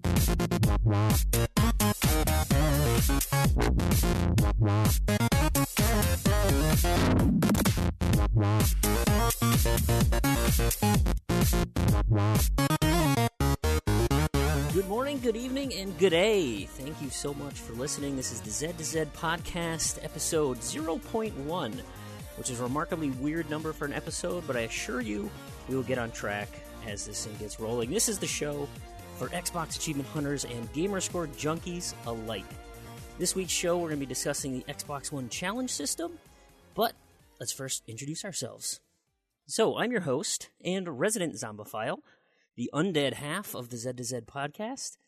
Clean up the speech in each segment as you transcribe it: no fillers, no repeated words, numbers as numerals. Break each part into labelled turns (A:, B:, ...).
A: Good morning, good evening, and good day. Thank you so much for listening. This is the Z to Z podcast, episode 0.1, which is a remarkably weird number for an episode, but I assure you we will get on track as this thing gets rolling. This is the show for Xbox achievement hunters and gamerscore junkies alike. This week's show, we're going to be discussing the Xbox One challenge system, but let's first introduce ourselves. So, I'm your host and resident zombophile, the undead half of the Z to Z podcast.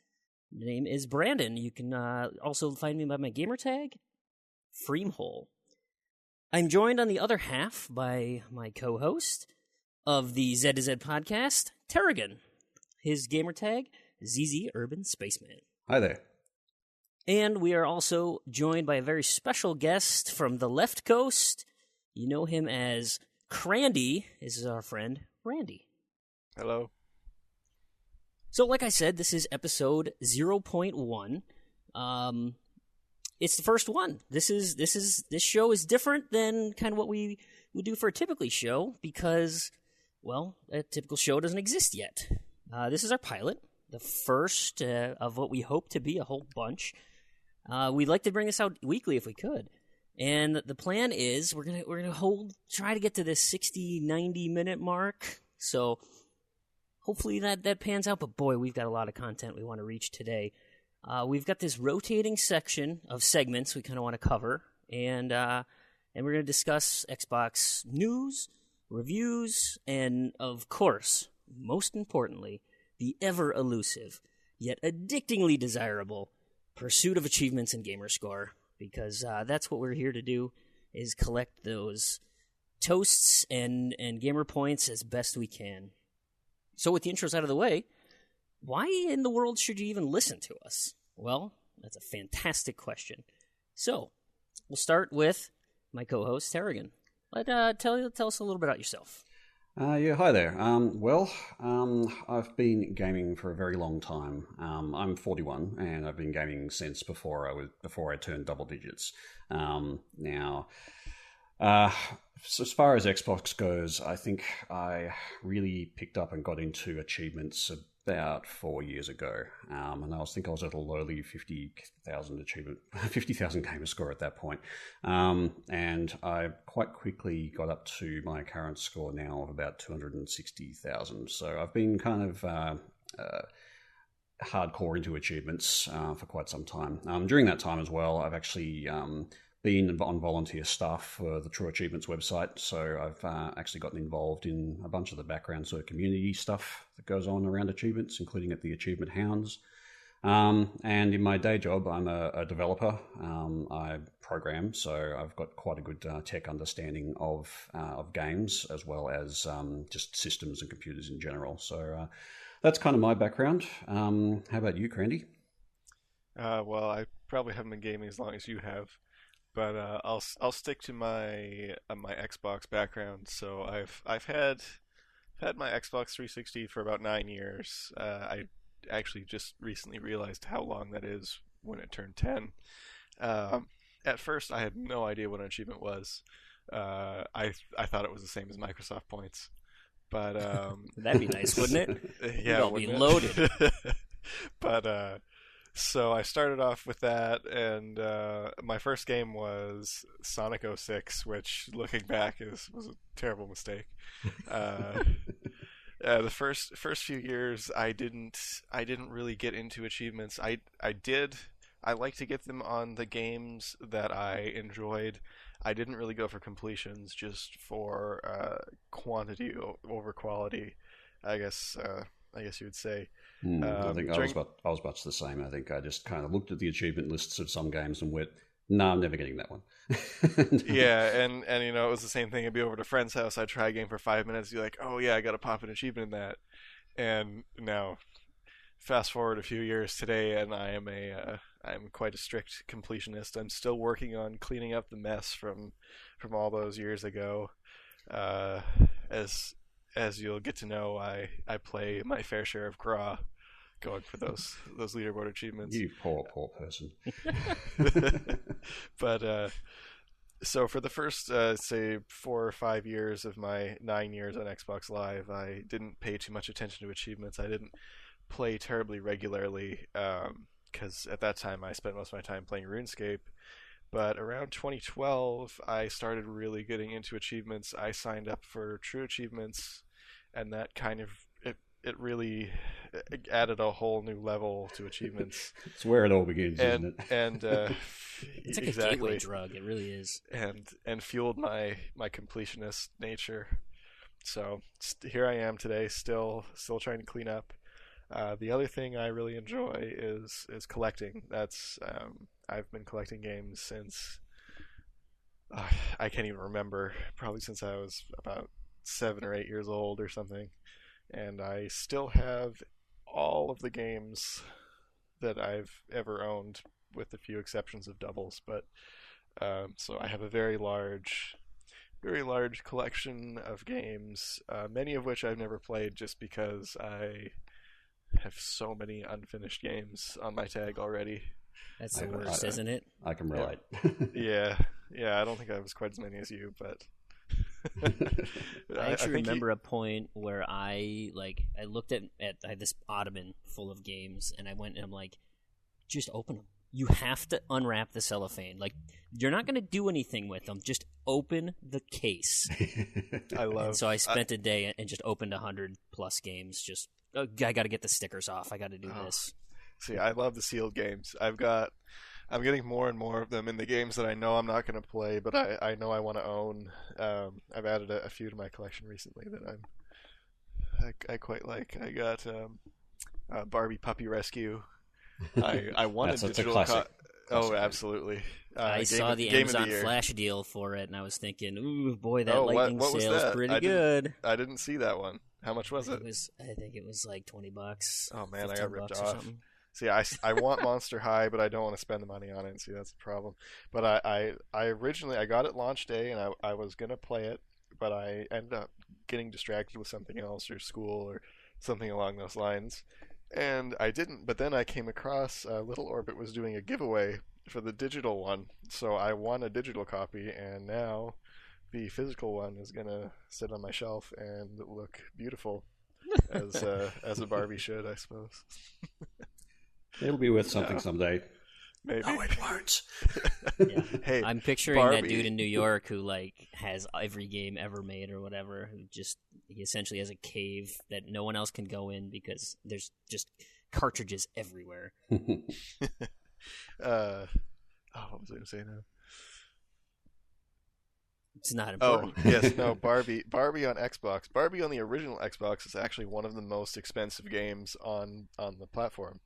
A: The name is Brandon. You can also find me by my gamer tag, Freemhole. I'm joined on the other half by my co-host of the Z to Z podcast, Terrigan. His gamer tag, ZZ Urban Spaceman.
B: Hi there.
A: And we are also joined by a very special guest from the left coast. You know him as Crandy. This is our friend, Randy.
C: Hello.
A: So, like I said, this is episode 0.1. It's the first one. This show is different than kind of what we would do for a typical show because, well, a typical show doesn't exist yet. This is our pilot, the first of what we hope to be a whole bunch. We'd like to bring this out weekly if we could. And the plan is we're gonna try to get to this 60, 90 minute mark. So hopefully that pans out, but boy, we've got a lot of content we want to reach today. We've got this rotating section of segments we kind of want to cover, and we're going to discuss Xbox news, reviews, and of course, most importantly, the ever-elusive, yet addictingly desirable pursuit of achievements in Gamerscore, because that's what we're here to do, is collect those toasts and gamer points as best we can. So with the intros out of the way, why in the world should you even listen to us? Well, that's a fantastic question. So, we'll start with my co-host, Terrigan. Tell us a little bit about yourself.
B: Hi there. I've been gaming for a very long time. I'm 41, and I've been gaming since before I turned double digits. So as far as Xbox goes, I think I really picked up and got into achievements about 4 years ago, and I was at a lowly 50,000 gamer score at that point, and I quite quickly got up to my current score now of about 260,000. So I've been kind of hardcore into achievements for quite some time. During that time as well, I've actually been on volunteer staff for the True Achievements website, so I've actually gotten involved in a bunch of the background sort of community stuff that goes on around achievements, including at the Achievement Hounds. And in my day job, I'm a developer. I program, so I've got quite a good tech understanding of games as well as just systems and computers in general. So that's kind of my background. How about you, Crandy?
C: Well, I probably haven't been gaming as long as you have. But I'll stick to my my Xbox background. So I've had my Xbox 360 for about 9 years. I actually just recently realized how long that is when it turned 10. At first, I had no idea what an achievement was. I thought it was the same as Microsoft points, but
A: that'd be nice, wouldn't it?
C: Yeah,
A: it'll be loaded.
C: But so I started off with that, and my first game was Sonic 06, which, looking back, was a terrible mistake. The first few years, I didn't really get into achievements. I like to get them on the games that I enjoyed. I didn't really go for completions, just for quantity over quality, I guess you would say.
B: I think I was much the same. I think I just kind of looked at the achievement lists of some games and went, "No, I'm never getting that one."
C: Yeah, and it was the same thing. I'd be over at a friend's house. I'd try a game for 5 minutes. You're like, "Oh yeah, I got to pop an achievement in that." And now, fast forward a few years today, and I'm quite a strict completionist. I'm still working on cleaning up the mess from all those years ago. As you'll get to know, I play my fair share of Graw, going for those leaderboard achievements.
B: You poor person.
C: But so for the first say 4 or 5 years of my 9 years on Xbox Live, I didn't pay too much attention to achievements. I didn't play terribly regularly because at that time I spent most of my time playing RuneScape. But around 2012, I started really getting into achievements. I signed up for True Achievements, and that kind of it really added a whole new level to achievements.
B: It's where it all begins, isn't it?
C: And
A: It's like
C: exactly.
A: a gateway drug. It really is.
C: And fueled my completionist nature. So here I am today, still trying to clean up. The other thing I really enjoy is collecting. That's I've been collecting games since I can't even remember. Probably since I was about 7 or 8 years old or something. And I still have all of the games that I've ever owned, with a few exceptions of doubles. But so I have a very large collection of games, many of which I've never played just because I have so many unfinished games on my tag already.
A: That's the worst, isn't it?
B: I can relate.
C: Yeah, I don't think I was quite as many as you, but
A: I actually remember a point where I looked at I had this ottoman full of games, and I went and I'm like, just open them. You have to unwrap the cellophane. Like, you're not going to do anything with them. Just open the case. And so I spent a day and just opened 100 plus games. Just I got to get the stickers off. I got to do this.
C: See, I love the sealed games. I'm getting more and more of them in the games that I know I'm not going to play, but I know I want to own. I've added a few to my collection recently that I quite like. I got Barbie Puppy Rescue. I wanted digital.
B: That's a classic.
C: Oh, absolutely.
A: I saw the Amazon Flash deal for it, and I was thinking, ooh, boy, that lightning sale's pretty good.
C: I didn't see that one. How much was it?
A: I think it was like $20.
C: Oh man, I got ripped off. See, I want Monster High, but I don't want to spend the money on it. See, that's the problem. But I originally I got it launch day, and I was gonna play it, but I ended up getting distracted with something else or school or something along those lines, and I didn't. But then I came across Little Orbit was doing a giveaway for the digital one, so I won a digital copy, and now the physical one is gonna sit on my shelf and look beautiful, as a Barbie should, I suppose.
B: It'll be worth something someday.
C: Maybe.
B: No, it won't.
A: Yeah.
C: Hey,
A: I'm picturing
C: Barbie.
A: that dude in New York who has every game ever made or whatever. He essentially has a cave that no one else can go in because there's just cartridges everywhere.
C: What was I going to say now?
A: It's not important.
C: Oh, yes, no, Barbie on Xbox. Barbie on the original Xbox is actually one of the most expensive games on the platform.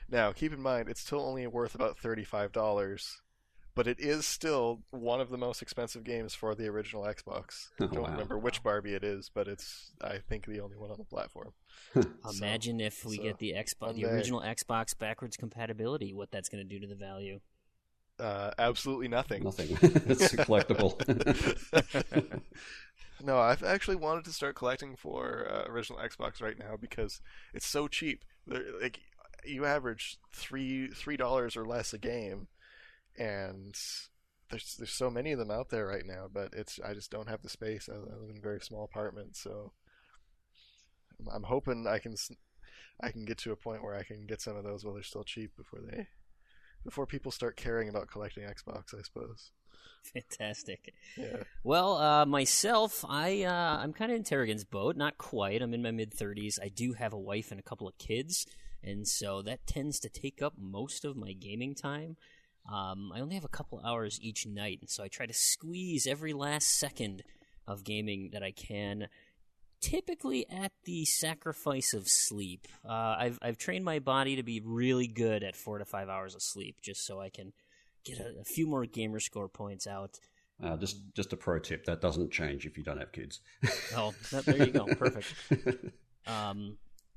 C: Now, keep in mind, it's still only worth about $35, but it is still one of the most expensive games for the original Xbox. I don't remember which Barbie it is, but it's, I think, the only one on the platform.
A: Imagine if we get the original Xbox backwards compatibility, what that's going to do to the value.
C: Absolutely nothing.
B: Nothing. It's a collectible.
C: No, I've actually wanted to start collecting for original Xbox right now because it's so cheap. Like, you average $3 or less a game, and there's so many of them out there right now. But I just don't have the space. I live in a very small apartment, so I'm hoping I can get to a point where I can get some of those while they're still cheap before people start caring about collecting Xbox, I suppose.
A: Fantastic.
C: Yeah.
A: Well, myself, I'm kind of in Terrigan's boat. Not quite. I'm in my mid-30s. I do have a wife and a couple of kids, and so that tends to take up most of my gaming time. I only have a couple hours each night, and so I try to squeeze every last second of gaming that I can, typically at the sacrifice of sleep. I've trained my body to be really good at 4 to 5 hours of sleep, just so I can get a few more gamer score points out.
B: Just a pro tip: that doesn't change if you don't have kids.
A: Oh, there you go, perfect.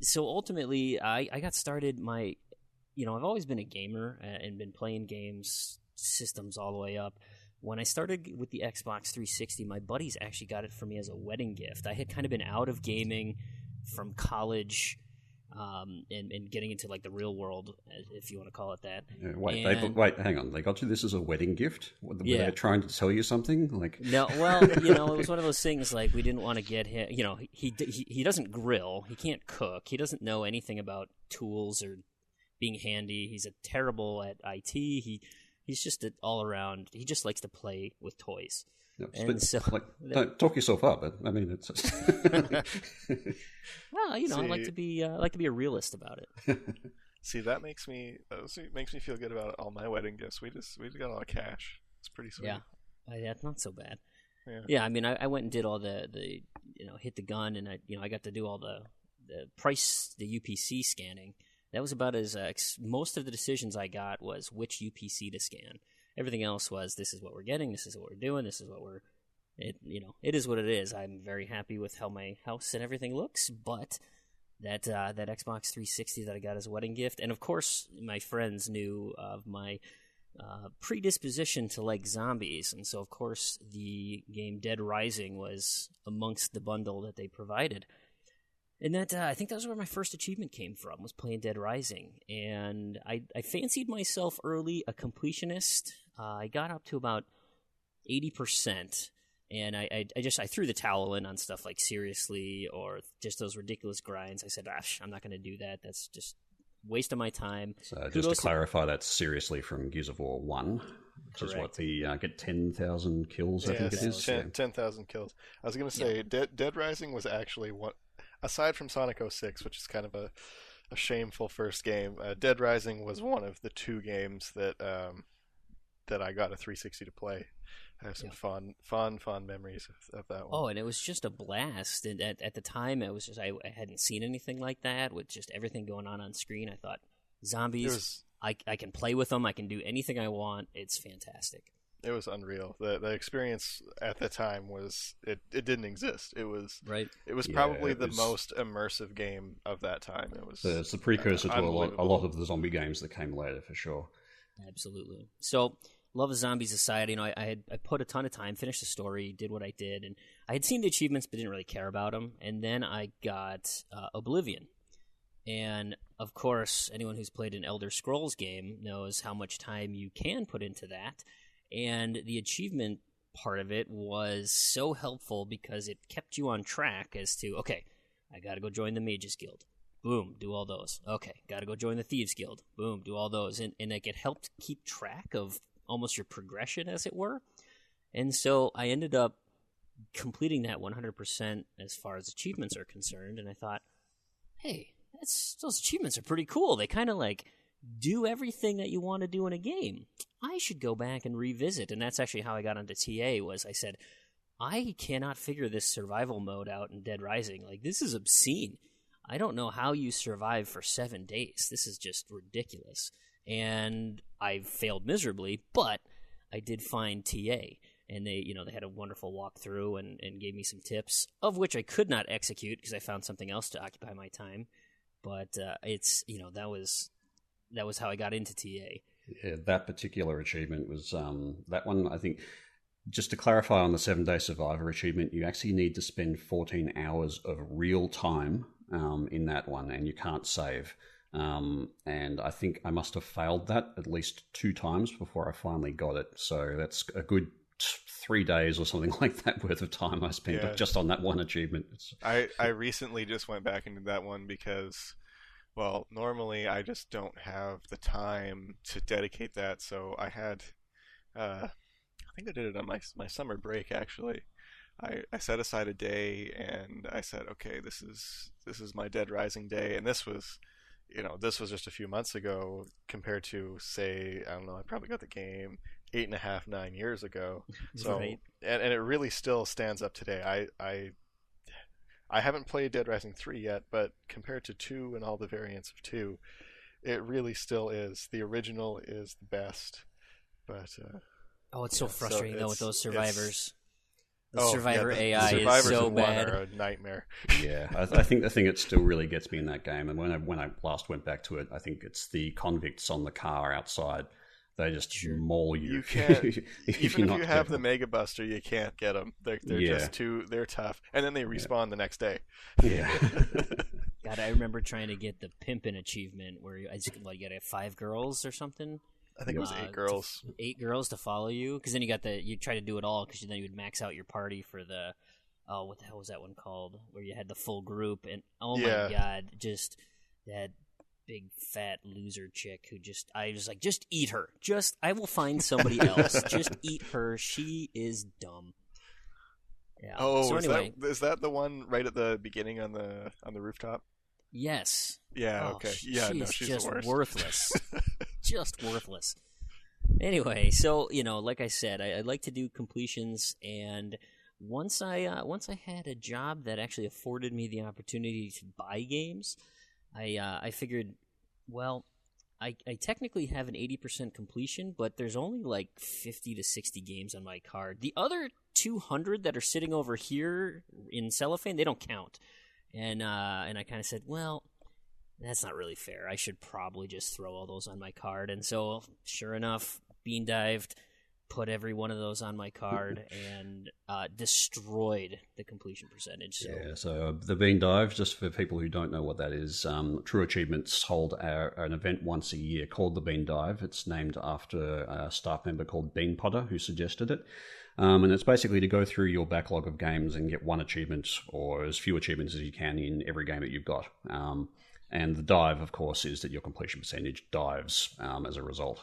A: So ultimately, I got started. I've always been a gamer and been playing games, systems all the way up. When I started with the Xbox 360, my buddies actually got it for me as a wedding gift. I had kind of been out of gaming from college, and getting into like the real world, if you want to call it that.
B: Yeah, wait,
A: And,
B: wait, hang on. They got you this as a wedding gift? Were they trying to tell you something? Like,
A: no, well, it was one of those things. Like, we didn't want to get him. He doesn't grill. He can't cook. He doesn't know anything about tools or being handy. He's terrible at IT. He's just an all around. He just likes to play with toys.
B: And so, don't talk yourself up. I mean, it's.
A: Well, I like to be a realist about it.
C: See, that makes me feel good about all my wedding gifts. We just got a lot of cash. It's pretty sweet.
A: Yeah, that's not so bad.
C: Yeah,
A: I mean, I went and did all the hit the gun, and I got to do all the price, the UPC scanning. That was about as most of the decisions I got was which UPC to scan. Everything else was, this is what we're getting, this is what we're doing, this is what it is what it is. I'm very happy with how my house and everything looks, but that Xbox 360 that I got as a wedding gift, and of course my friends knew of my predisposition to like zombies, and so of course the game Dead Rising was amongst the bundle that they provided. And that I think that was where my first achievement came from, was playing Dead Rising. And I fancied myself early a completionist. I got up to about 80%, and I threw the towel in on stuff like Seriously or just those ridiculous grinds. I said, I'm not going to do that. That's just waste of my time.
B: So just to clarify, that's Seriously from Gears of War 1. Which is what get 10,000 kills, I think it is.
C: 10,000 kills. I was going to say, Dead Rising was actually one... Aside from Sonic 06, which is kind of a shameful first game, Dead Rising was one of the two games that I got a 360 to play. I have some fond memories of that one.
A: Oh, and it was just a blast. And at the time, it was just I hadn't seen anything like that with just everything going on screen. I thought, zombies, I can play with them. I can do anything I want. It's fantastic.
C: It was unreal. The experience at the time was it didn't exist. It was
A: right.
C: It was probably the most immersive game of that time. It was.
B: It's the precursor to a lot of the zombie games that came later, for sure.
A: Absolutely. So, love of zombies aside, I put a ton of time, finished the story, did what I did, and I had seen the achievements but didn't really care about them. And then I got Oblivion. And, of course, anyone who's played an Elder Scrolls game knows how much time you can put into that. And the achievement part of it was so helpful because it kept you on track as to, okay, I got to go join the Mages Guild. Boom, do all those. Okay, got to go join the Thieves Guild. Boom, do all those. And like, it helped keep track of almost your progression, as it were. And so I ended up completing that 100% as far as achievements are concerned. And I thought, hey, those achievements are pretty cool. They kind of like do everything that you want to do in a game. I should go back and revisit. And that's actually how I got onto TA, was I said, I cannot figure this survival mode out in Dead Rising. Like, this is obscene. I don't know how you survive for 7 days. This is just ridiculous. And I failed miserably, but I did find TA. And they had a wonderful walkthrough and gave me some tips, of which I could not execute because I found something else to occupy my time. But it's, that was how I got into TA.
B: Yeah, that particular achievement was that one. I think, just to clarify on the 7-day survivor achievement, you actually need to spend 14 hours of real time in that one, and you can't save. And I think I must have failed that at least 2 times before I finally got it. So that's a good 3 days or something like that worth of time I spent just on that one achievement.
C: I recently just went back into that one because, well, normally I just don't have the time to dedicate that. So I had, I think I did it on my summer break, actually. I set aside a day and I said, okay, this is my Dead Rising day. And this was just a few months ago compared to, say, I don't know, I probably got the game 8.5, 9 years ago. So, right. and it really still stands up today. I haven't played Dead Rising 3 yet, but compared to 2 and all the variants of 2, it really still is. The original is the best. But
A: it's so frustrating though with those survivors. The
C: Survivor
A: AI is so bad.
C: Are a nightmare.
B: Yeah, I think the thing that still really gets me in that game, and when I last went back to it, I think it's the convicts on the car outside. They just maul you.
C: You can't, even if you have the Mega Buster, you can't get them. They're just they're tough. And then they respawn the next day.
B: Yeah.
A: God, I remember trying to get the Pimpin' achievement where you got to have 5 girls or something.
C: I think it was 8 girls.
A: 8 girls to follow you, because then you try to do it all, because then you would max out your party for the what the hell was that one called, where you had the full group, and my God, just that big fat loser chick who I was like, just eat her. I will find somebody else. Just eat her. She is dumb. Yeah.
C: Oh,
A: so anyway,
C: is that the one right at the beginning on the rooftop?
A: Yes.
C: Yeah. Okay. Yeah. She's
A: just
C: the worst.
A: Worthless. Just worthless. Anyway, so like I said, I like to do completions, and once I had a job that actually afforded me the opportunity to buy games, I figured, well, I technically have an 80% completion, but there's only like 50 to 60 games on my card. The other 200 that are sitting over here in cellophane, they don't count. And I kind of said, well, that's not really fair. I should probably just throw all those on my card. And so, sure enough, Bean Dived put every one of those on my card and destroyed the completion percentage. So.
B: Yeah, so the Bean Dive, just for people who don't know what that is, True Achievements hold an event once a year called the Bean Dive. It's named after a staff member called Bean Potter who suggested it. And it's basically to go through your backlog of games and get one achievement or as few achievements as you can in every game that you've got. And the dive, of course, is that your completion percentage dives as a result.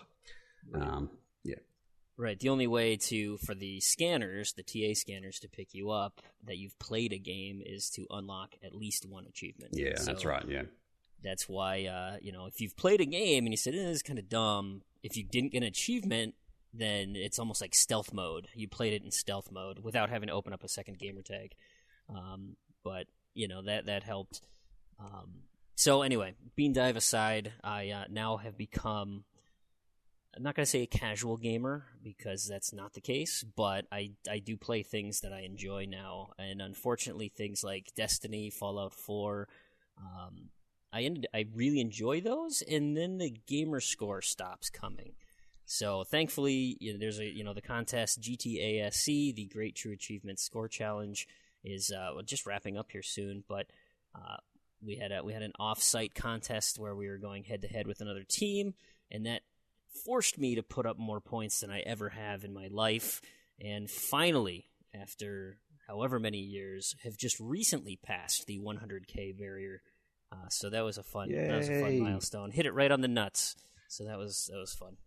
A: Right. The only way for the scanners, the TA scanners, to pick you up that you've played a game is to unlock at least one achievement.
B: Yeah, so that's right. Yeah.
A: That's why, if you've played a game and you said, this is kind of dumb, if you didn't get an achievement, then it's almost like stealth mode. You played it in stealth mode without having to open up a second gamer tag. But, that helped. So anyway, Bean Dive aside, I now have become... I'm not going to say a casual gamer, because that's not the case, but I do play things that I enjoy now, and unfortunately things like Destiny, Fallout 4, I really enjoy those, and then the gamer score stops coming. So thankfully, there's the contest GTASC, the Great True Achievement Score Challenge, is just wrapping up here soon, but we had an off-site contest where we were going head-to-head with another team, and that forced me to put up more points than I ever have in my life, and finally, after however many years, have just recently passed the 100K barrier. So that was a fun milestone. Hit it right on the nuts. So that was fun.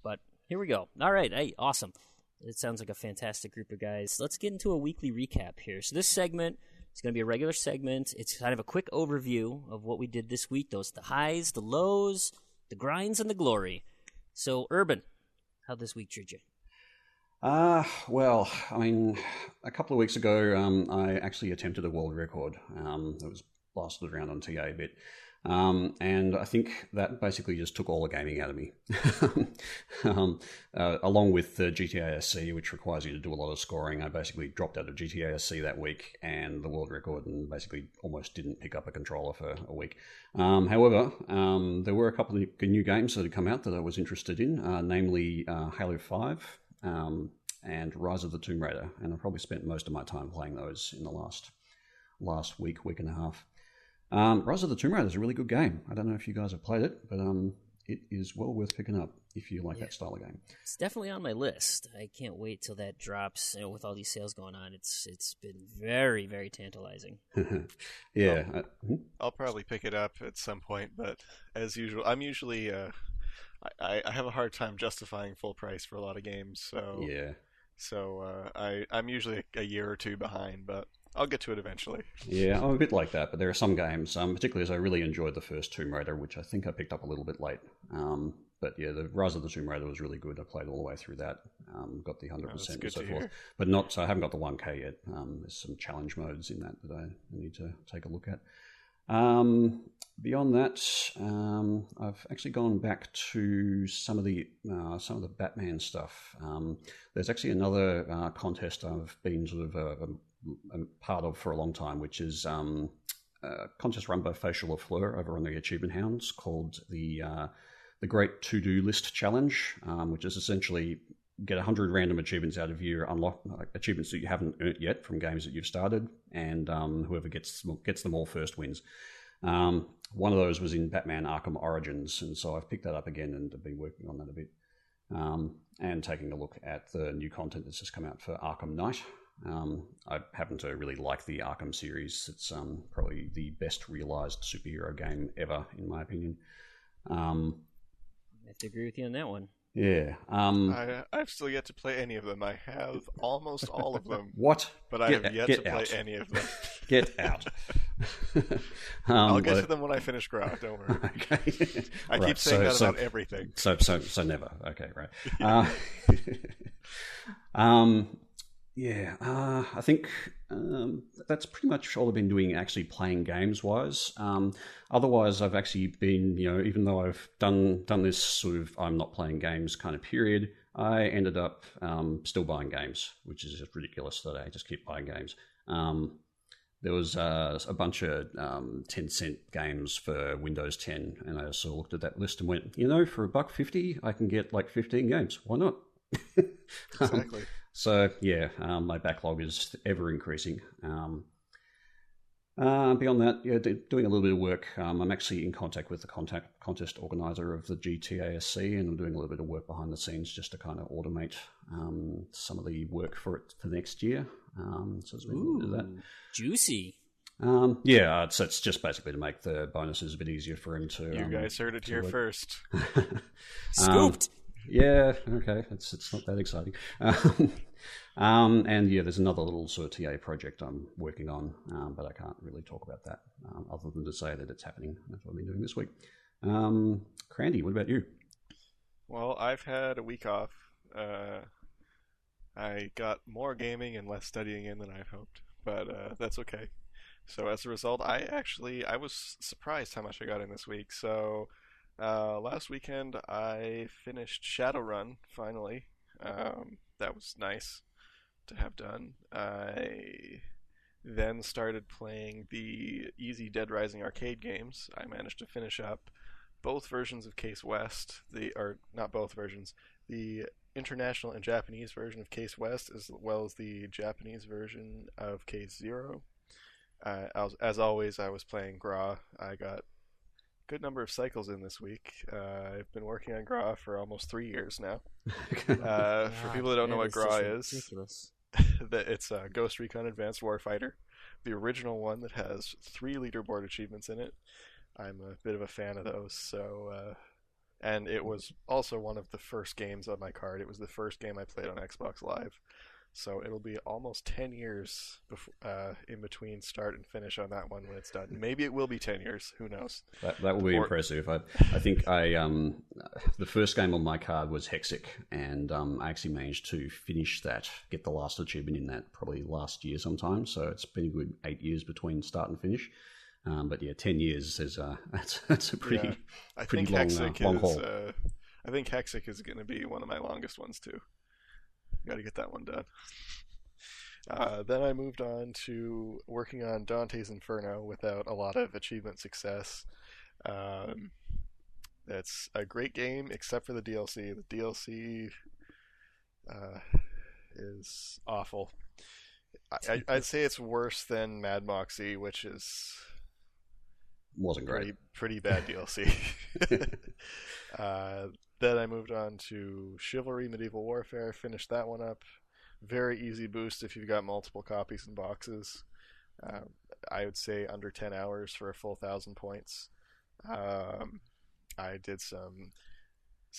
A: But here we go. All right, hey, awesome. It sounds like a fantastic group of guys. Let's get into a weekly recap here. So this segment is going to be a regular segment. It's kind of a quick overview of what we did this week. The highs, the lows, the grinds, and the glory. So, Urban, how'd this week treat you?
B: Well, I mean, a couple of weeks ago, I actually attempted a world record. It was blasted around on TA a bit. And I think that basically just took all the gaming out of me. Along with the GTASC, which requires you to do a lot of scoring, I basically dropped out of GTASC that week and the world record, and basically almost didn't pick up a controller for a week. However, there were a couple of new games that had come out that I was interested in, namely Halo 5 and Rise of the Tomb Raider, and I probably spent most of my time playing those in the last week and a half. Rise of the Tomb Raider is a really good game. I don't know if you guys have played it, but it is well worth picking up if you like that style of game.
A: It's definitely on my list. I can't wait till that drops. With all these sales going on, it's been very, very tantalizing.
B: Yeah.
C: I'll probably pick it up at some point, but as usual, I'm usually I have a hard time justifying full price for a lot of games. So
B: yeah.
C: So I'm usually a year or two behind, but I'll get to it eventually.
B: Yeah, I'm a bit like that, but there are some games, particularly as I really enjoyed the first Tomb Raider, which I think I picked up a little bit late. But yeah, the Rise of the Tomb Raider was really good. I played all the way through that, got the 100% and so forth. But I haven't got the 1K yet. There's some challenge modes in that I need to take a look at. Beyond that, I've actually gone back to some of the Batman stuff. There's actually another contest I've been sort of a part of for a long time, which is a contest run by Facial Lafleur over on the Achievement Hounds called the Great To-Do List Challenge, which is essentially get 100 random achievements out of you, unlock achievements that you haven't earned yet from games that you've started, and whoever gets them all first wins. One of those was in Batman Arkham Origins, and so I've picked that up again and have been working on that a bit. And taking a look at the new content that's just come out for Arkham Knight. I happen to really like the Arkham series. It's probably the best realised superhero game ever, in my opinion.
A: I have to agree with you on that one.
B: Yeah.
C: I've still yet to play any of them. I have almost all of them.
B: What?
C: But I have yet to play any of them.
B: Get out.
C: I'll get to them when I finish Gra, don't worry.
B: Okay.
C: I keep saying that about everything.
B: So never. Okay, right. I think that's pretty much all I've been doing, actually playing games-wise. Otherwise, I've actually been, even though I've done this sort of I'm not playing games kind of period, I ended up still buying games, which is just ridiculous that I just keep buying games. There was a bunch of 10-cent games for Windows 10, and I also looked at that list and went, for $1.50, I can get like 15 games. Why not?
C: Exactly.
B: So, yeah, my backlog is ever increasing. Beyond that, doing a little bit of work. I'm actually in contact with the contest organizer of the GTASC, and I'm doing a little bit of work behind the scenes just to kind of automate some of the work for it for next year. So there's been a little bit of that.
A: Juicy.
B: It's just basically to make the bonuses a bit easier for him to...
C: You guys heard it here first.
A: Scooped!
B: Yeah, okay, it's not that exciting. And there's another little sort of TA project I'm working on, but I can't really talk about that other than to say that it's happening. That's what I've been doing this week. Crandy, what about you?
C: Well, I've had a week off. I got more gaming and less studying in than I hoped, but that's okay. So as a result, I was surprised how much I got in this week. So last weekend I finished Shadowrun finally. That was nice to have done. I then started playing the Easy Dead Rising arcade games. I managed to finish up both versions of Case West, not both versions, the international and Japanese version of Case West, as well as the Japanese version of Case Zero. As always, I was playing Gra. I got a good number of cycles in this week. I've been working on Gra for almost 3 years now. For people that don't know what Gra is, it's Ghost Recon Advanced Warfighter, the original one that has 3 leaderboard achievements in it. I'm a bit of a fan of those, so... and it was also one of the first games on my card. It was the first game I played on Xbox Live. So it'll be almost 10 years in between start and finish on that one when it's done. Maybe it will be 10 years. Who knows?
B: That will be impressive. I think the first game on my card was Hexic, and I actually managed to finish that, get the last achievement in that probably last year sometime. So it's been a good 8 years between start and finish. But yeah, 10 years is that's a pretty long haul.
C: I think Hexic is going to be one of my longest ones too. Got to get that one done. Then I moved on to working on Dante's Inferno without a lot of achievement success. It's a great game except for the DLC. The DLC is awful. I'd say it's worse than Mad Moxie, which
B: wasn't great.
C: Pretty bad DLC. Then I moved on to Chivalry Medieval Warfare, finished that one up. Very easy boost if you've got multiple copies and boxes. I would say under 10 hours for a full 1,000 points. I did some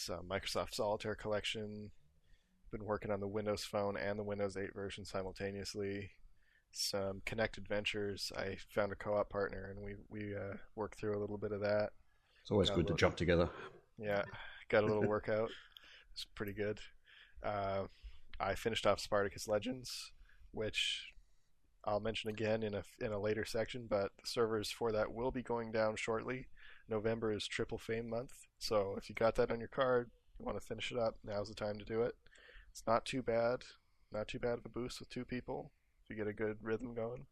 C: Microsoft Solitaire collection. Been working on the Windows Phone and the Windows 8 version simultaneously. Some Kinect Adventures. I found a co-op partner and we worked through a little bit of that.
B: It's always good to jump together.
C: Yeah, got a little workout. It's pretty good. I finished off Spartacus Legends, which I'll mention again in a later section, but the servers for that will be going down shortly. November is Triple Fame month, so if you got that on your card, you want to finish it up, now's the time to do it. It's not too bad of a boost with 2 people if you get a good rhythm going.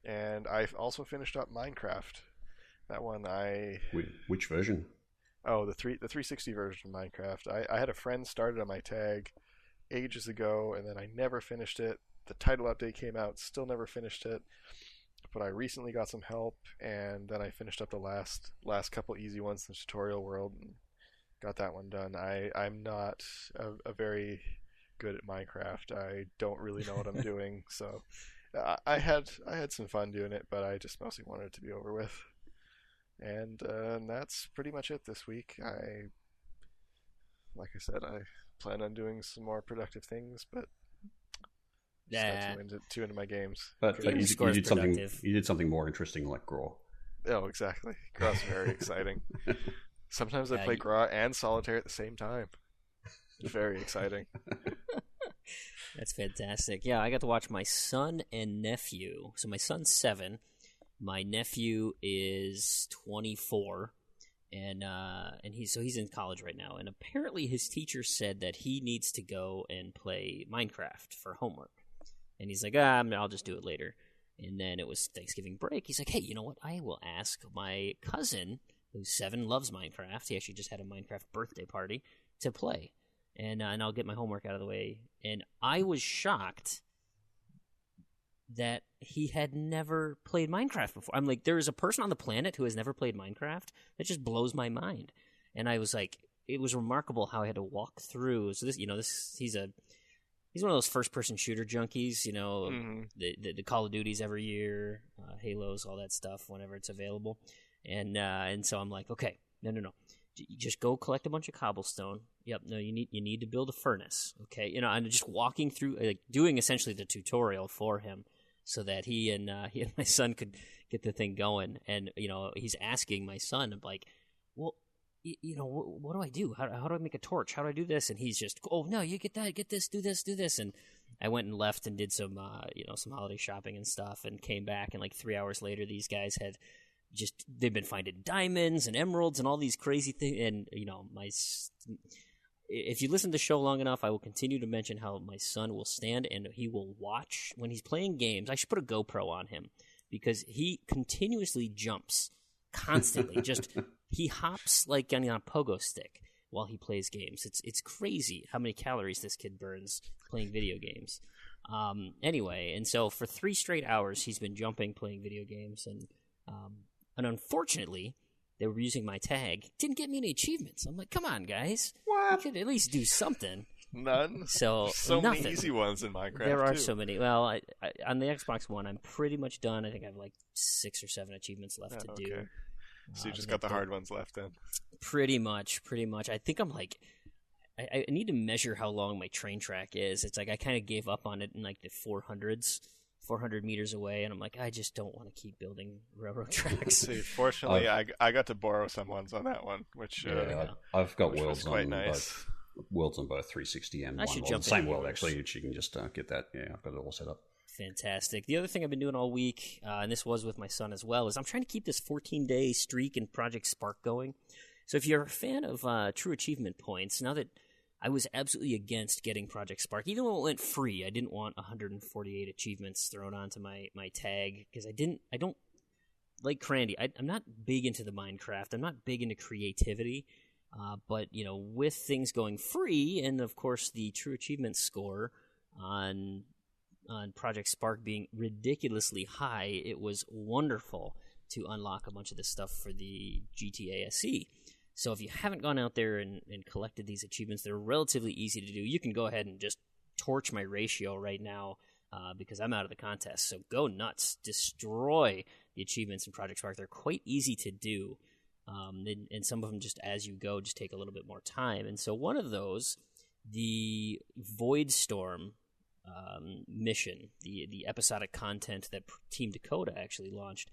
C: And I've also finished up Minecraft. That one
B: Which version?
C: Oh, the 360 version of Minecraft. I had a friend started on my tag ages ago, and then I never finished it. The title update came out, still never finished it. but I recently got some help, and then I finished up the last couple easy ones in the tutorial world and got that one done. I'm not a very good at Minecraft. I don't really know what I'm doing, so I had some fun doing it, but I just mostly wanted it to be over with. And that's pretty much it this week. Like I said, I plan on doing some more productive things, but just got too into my games.
B: But you did something more interesting like Graw.
C: Oh, exactly. Graw's very exciting. Sometimes I play Graw and Solitaire at the same time. Very exciting.
A: That's fantastic. Yeah, I got to watch my son and nephew. So my son's 7. My nephew is 24. And he's in college right now. And apparently his teacher said that he needs to go and play Minecraft for homework. And he's like, I'll just do it later. And then it was Thanksgiving break. He's like, hey, you know what? I will ask my cousin, who's 7, loves Minecraft. He actually just had a Minecraft birthday party to play. And I'll get my homework out of the way. And I was shocked that he had never played Minecraft before. I'm like, there is a person on the planet who has never played Minecraft? That just blows my mind. And I was like, it was remarkable how I had to walk through. So he's one of those first-person shooter junkies, the Call of Duties every year, Halos, all that stuff whenever it's available. And so I'm like, okay, no. You just go collect a bunch of cobblestone. Yep, no, you need to build a furnace. Okay, I'm just walking through, like doing essentially the tutorial for him, so that he and my son could get the thing going. And he's asking my son, like, well, what do I do? How do I make a torch? How do I do this? And he's just, oh no, you get that, get this, do this, do this. And I went and left and did some some holiday shopping and stuff, and came back, and like 3 hours later, these guys had they've been finding diamonds and emeralds and all these crazy things. And if you listen to the show long enough, I will continue to mention how my son will stand and he will watch when he's playing games. I should put a GoPro on him because he continuously jumps constantly. He hops like on a pogo stick while he plays games. It's crazy how many calories this kid burns playing video games. Anyway, and so for 3 straight hours he's been jumping, playing video games, and unfortunately, they were using my tag. Didn't get me any achievements. I'm like, come on, guys.
C: What?
A: You could at least do something.
C: None?
A: So
C: many easy ones in Minecraft,
A: There are
C: too.
A: so many. Well, I on the Xbox One, I'm pretty much done. I think I have like 6 or 7 achievements left to do.
C: So you just got the hard ones left then? Pretty much.
A: I think I'm like... I need to measure how long my train track is. It's like I kind of gave up on it in like the 400s. 400 meters away, and I'm like, I just don't want to keep building railroad tracks.
C: See, fortunately, I got to borrow some ones on that one, which
B: I've got
C: which
B: worlds
C: was quite
B: on
C: nice.
B: Worlds on both 360 and
A: I should
B: one.
A: jump
B: Same
A: in
B: world
A: yours.
B: actually. You can just get that. Yeah, I've got it all set up.
A: Fantastic. The other thing I've been doing all week, and this was with my son as well, is I'm trying to keep this 14-day streak in Project Spark going. So if you're a fan of True Achievement Points, now that I was absolutely against getting Project Spark. Even when it went free, I didn't want 148 achievements thrown onto my tag, because I don't like Crandy. I'm not big into the Minecraft. I'm not big into creativity. But, with things going free, and of course the True Achievement score on Project Spark being ridiculously high, it was wonderful to unlock a bunch of this stuff for the GTA SE. So if you haven't gone out there and collected these achievements, they're relatively easy to do. You can go ahead and just torch my ratio right now because I'm out of the contest. So go nuts. Destroy the achievements in Project Spark. They're quite easy to do. And some of them, just as you go, just take a little bit more time. And so one of those, the Void Storm mission, the episodic content that Team Dakota actually launched,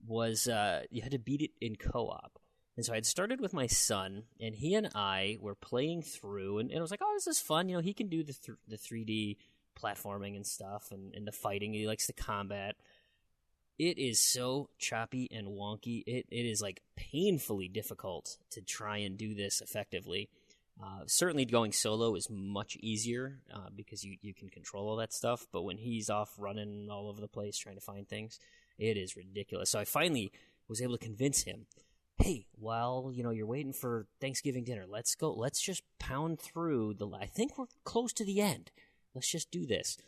A: was you had to beat it in co-op. And so I had started with my son, and he and I were playing through, and I was like, oh, this is fun. He can do the 3D platforming and stuff, and the fighting. He likes the combat. It is so choppy and wonky. It is like painfully difficult to try and do this effectively. Certainly going solo is much easier because you can control all that stuff, but when he's off running all over the place trying to find things, it is ridiculous. So I finally was able to convince him, hey, while you're waiting for Thanksgiving dinner, let's just pound through I think we're close to the end. Let's just do this.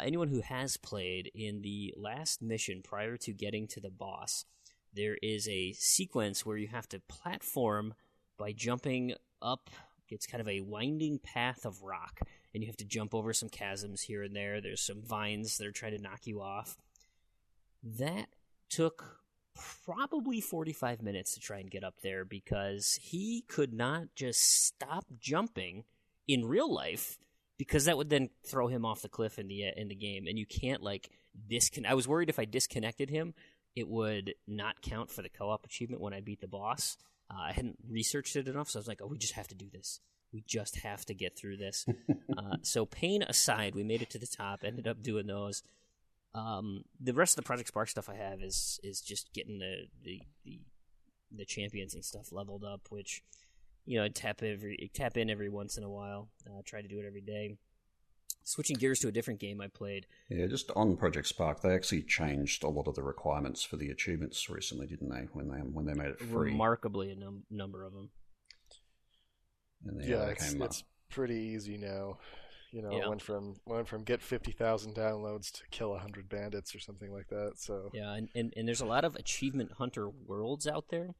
A: anyone who has played, in the last mission prior to getting to the boss, there is a sequence where you have to platform by jumping up. It's kind of a winding path of rock, and you have to jump over some chasms here and there. There's some vines that are trying to knock you off. That took probably 45 minutes to try and get up there because he could not just stop jumping in real life, because that would then throw him off the cliff in the game, and you can't disconnect. I was worried if I disconnected him, it would not count for the co-op achievement when I beat the boss. I hadn't researched it enough, so I was like, "Oh, we just have to do this. We just have to get through this." So pain aside, we made it to the top. Ended up doing those. The rest of the Project Spark stuff I have is just getting the champions and stuff leveled up, which, tap in every once in a while. Try to do it every day. Switching gears to a different game I played.
B: Yeah, just on Project Spark, they actually changed a lot of the requirements for the achievements recently, didn't they? When they made it free,
A: remarkably a number of them.
B: And
C: it's pretty easy now. It went from get 50,000 downloads to kill 100 bandits or something like that. So
A: yeah, and there's a lot of achievement hunter worlds out there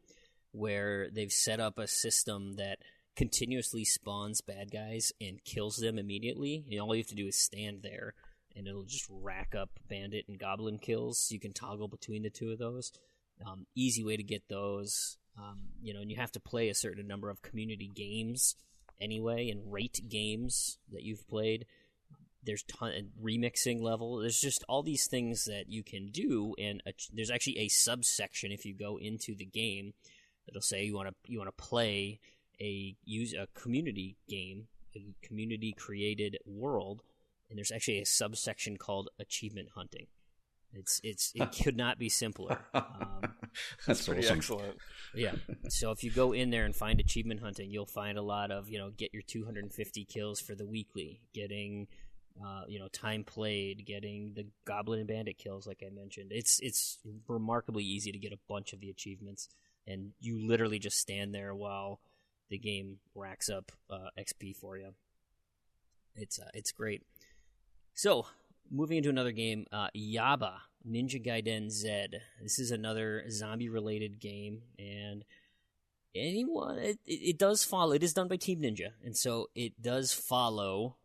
A: where they've set up a system that continuously spawns bad guys and kills them immediately. All you have to do is stand there, and it'll just rack up bandit and goblin kills. You can toggle between the two of those. Easy way to get those. And you have to play a certain number of community games anyway, and rate games that you've played. There's remixing level. There's just all these things that you can do, and there's actually a subsection if you go into the game that'll say you want to play a community game, a community created world, and there's actually a subsection called achievement hunting. It could not be simpler.
B: That's
C: pretty
B: awesome.
C: Excellent.
A: Yeah. So if you go in there and find achievement hunting, you'll find a lot of, get your 250 kills for the weekly, getting, time played, getting the goblin and bandit kills, like I mentioned. It's remarkably easy to get a bunch of the achievements, and you literally just stand there while the game racks up XP for you. It's great. So, moving into another game, Yaba, Ninja Gaiden Z. This is another zombie-related game, and it does follow. It is done by Team Ninja, and so it does follow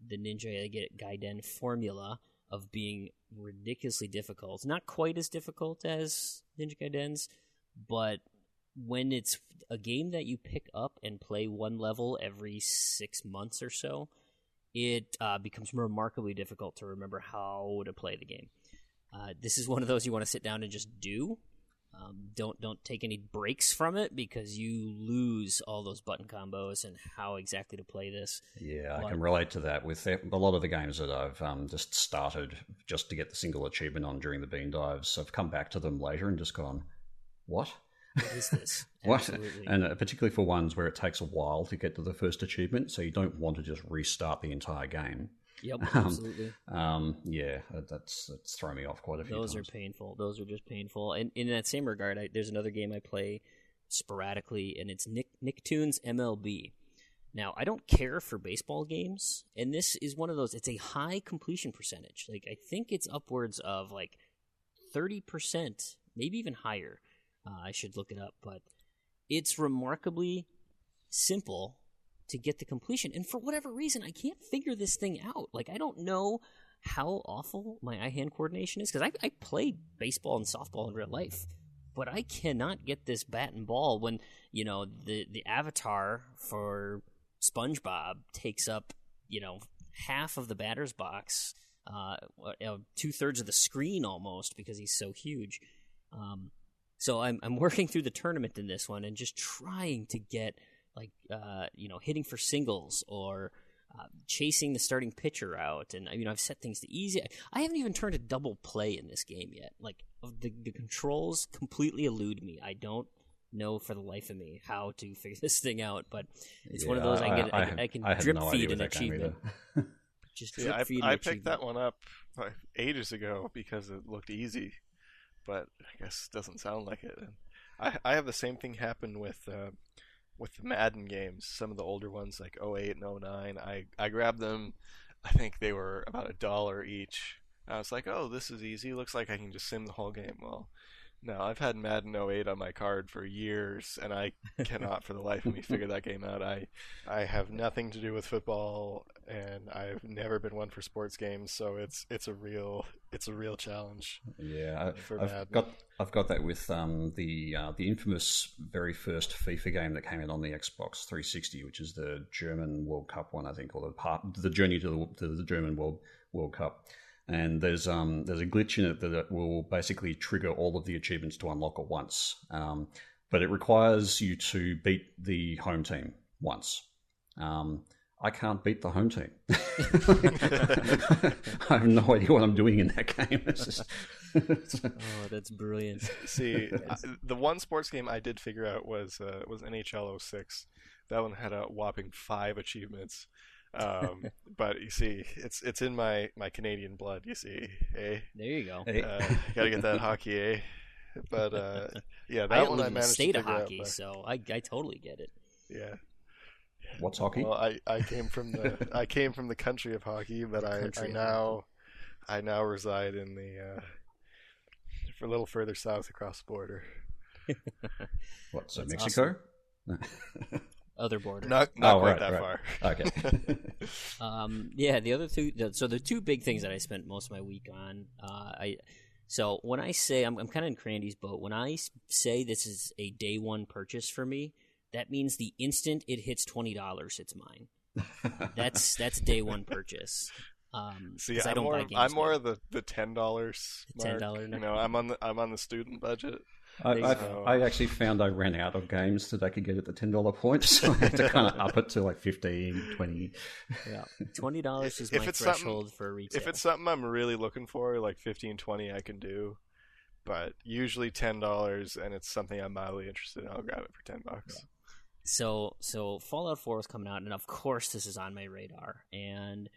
A: the Ninja Gaiden formula of being ridiculously difficult. Not quite as difficult as Ninja Gaiden's, but when it's a game that you pick up and play one level every 6 months or so, it becomes remarkably difficult to remember how to play the game. This is one of those you want to sit down and just do. Don't take any breaks from it, because you lose all those button combos and how exactly to play this.
B: Yeah, I can relate to that with a lot of the games that I've just started just to get the single achievement on during the bean dives. I've come back to them later and just gone, what?
A: What is this?
B: What? And particularly for ones where it takes a while to get to the first achievement, so you don't want to just restart the entire game.
A: Yep, absolutely.
B: Yeah, that's thrown me off quite a few times.
A: Those are painful. Those are just painful. And in that same regard, there's another game I play sporadically, and it's Nicktoons MLB. Now, I don't care for baseball games, and this is one of those. It's a high completion percentage. I think it's upwards of 30%, maybe even higher. I should look it up, but it's remarkably simple to get the completion. And for whatever reason, I can't figure this thing out. I don't know how awful my eye-hand coordination is, because I play baseball and softball in real life, but I cannot get this bat and ball when, the avatar for SpongeBob takes up, half of the batter's box, 2/3 of the screen almost, because he's so huge. So I'm working through the tournament in this one and just trying to get hitting for singles or chasing the starting pitcher out, and I've set things to easy. I haven't even turned a double play in this game yet. The controls completely elude me. I don't know for the life of me how to figure this thing out, but it's one of those I can drip feed an achievement. Just drip feed an
C: I
A: achievement.
C: picked that one up ages ago because it looked easy, but I guess it doesn't sound like it. And I have the same thing happen with the Madden games, some of the older ones like 08 and 09. I grabbed them I think they were about $1 each. I was like, oh, this is easy. Looks like I can just sim the whole game. Well, no, I've had Madden '08 on my card for years, and I cannot for the life of me figure that game out. I have nothing to do with football, and I've never been one for sports games, so it's a real challenge.
B: Yeah,
C: for
B: I've
C: Madden.
B: got that with the infamous very first FIFA game that came out on the Xbox 360, which is the German World Cup one, I think, or the journey to the German World Cup. And there's a glitch in it that will basically trigger all of the achievements to unlock at once. But it requires you to beat the home team once. I can't beat the home team. I have no idea what I'm doing in that game.
A: Oh, that's brilliant.
C: See, the one sports game I did figure out was NHL '06. That one had a whopping 5 achievements. But you see, it's in my Canadian blood. You see, eh?
A: There you go.
C: Gotta get that hockey, eh? But yeah,
A: I
C: that
A: don't
C: one
A: live
C: I
A: in the
C: managed to
A: state of
C: figure out.
A: hockey, so I totally get it.
C: Yeah.
B: What's hockey?
C: Well, I came from the country of hockey, but I now reside in the a little further south across the border.
B: What? So
A: That's
B: Mexico?
A: Other border.
C: Not quite that far.
B: Okay.
A: Yeah, the other two. So the two big things that I spent most of my week on. So when I say I'm kind of in Crandy's boat. When I say this is a day one purchase for me, that means the instant it hits $20, it's mine. That's day one purchase.
C: See,
A: I don't buy games
C: I'm more
A: now.
C: of the $10 mark.
A: $10
C: You know, I'm on the student budget.
B: I actually found I ran out of games that I could get at the $10 point, so I had to kind of up it to like 15, 20.
A: Yeah, $20 is
C: If
A: my
C: it's
A: threshold for retail.
C: If it's something I'm really looking for, like 15, 20, I can do. But usually $10, and it's something I'm mildly interested in, I'll grab it for $10.
A: Yeah. So Fallout 4 was coming out, and of course this is on my radar. And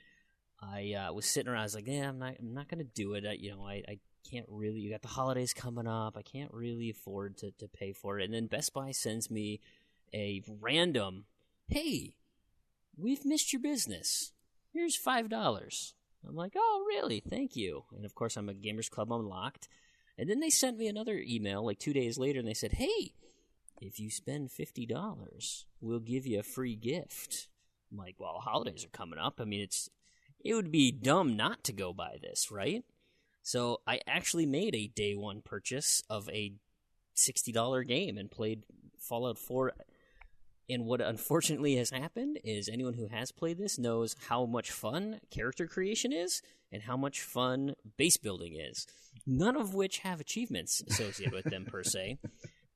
A: I was sitting around, I was like, yeah, I'm not going to do it. I can't really. You got the holidays coming up. I can't really afford to pay for it. And then Best Buy sends me a random, hey, we've missed your business. Here's $5. I'm like, oh, really? Thank you. And of course, I'm a Gamers Club Unlocked. And then they sent me another email like 2 days later, and they said, hey, if you spend $50, we'll give you a free gift. I'm like, well, holidays are coming up. I mean, it would be dumb not to go buy this, right? So I actually made a day one purchase of a $60 game and played Fallout 4. And what unfortunately has happened is anyone who has played this knows how much fun character creation is and how much fun base building is, none of which have achievements associated with them per se.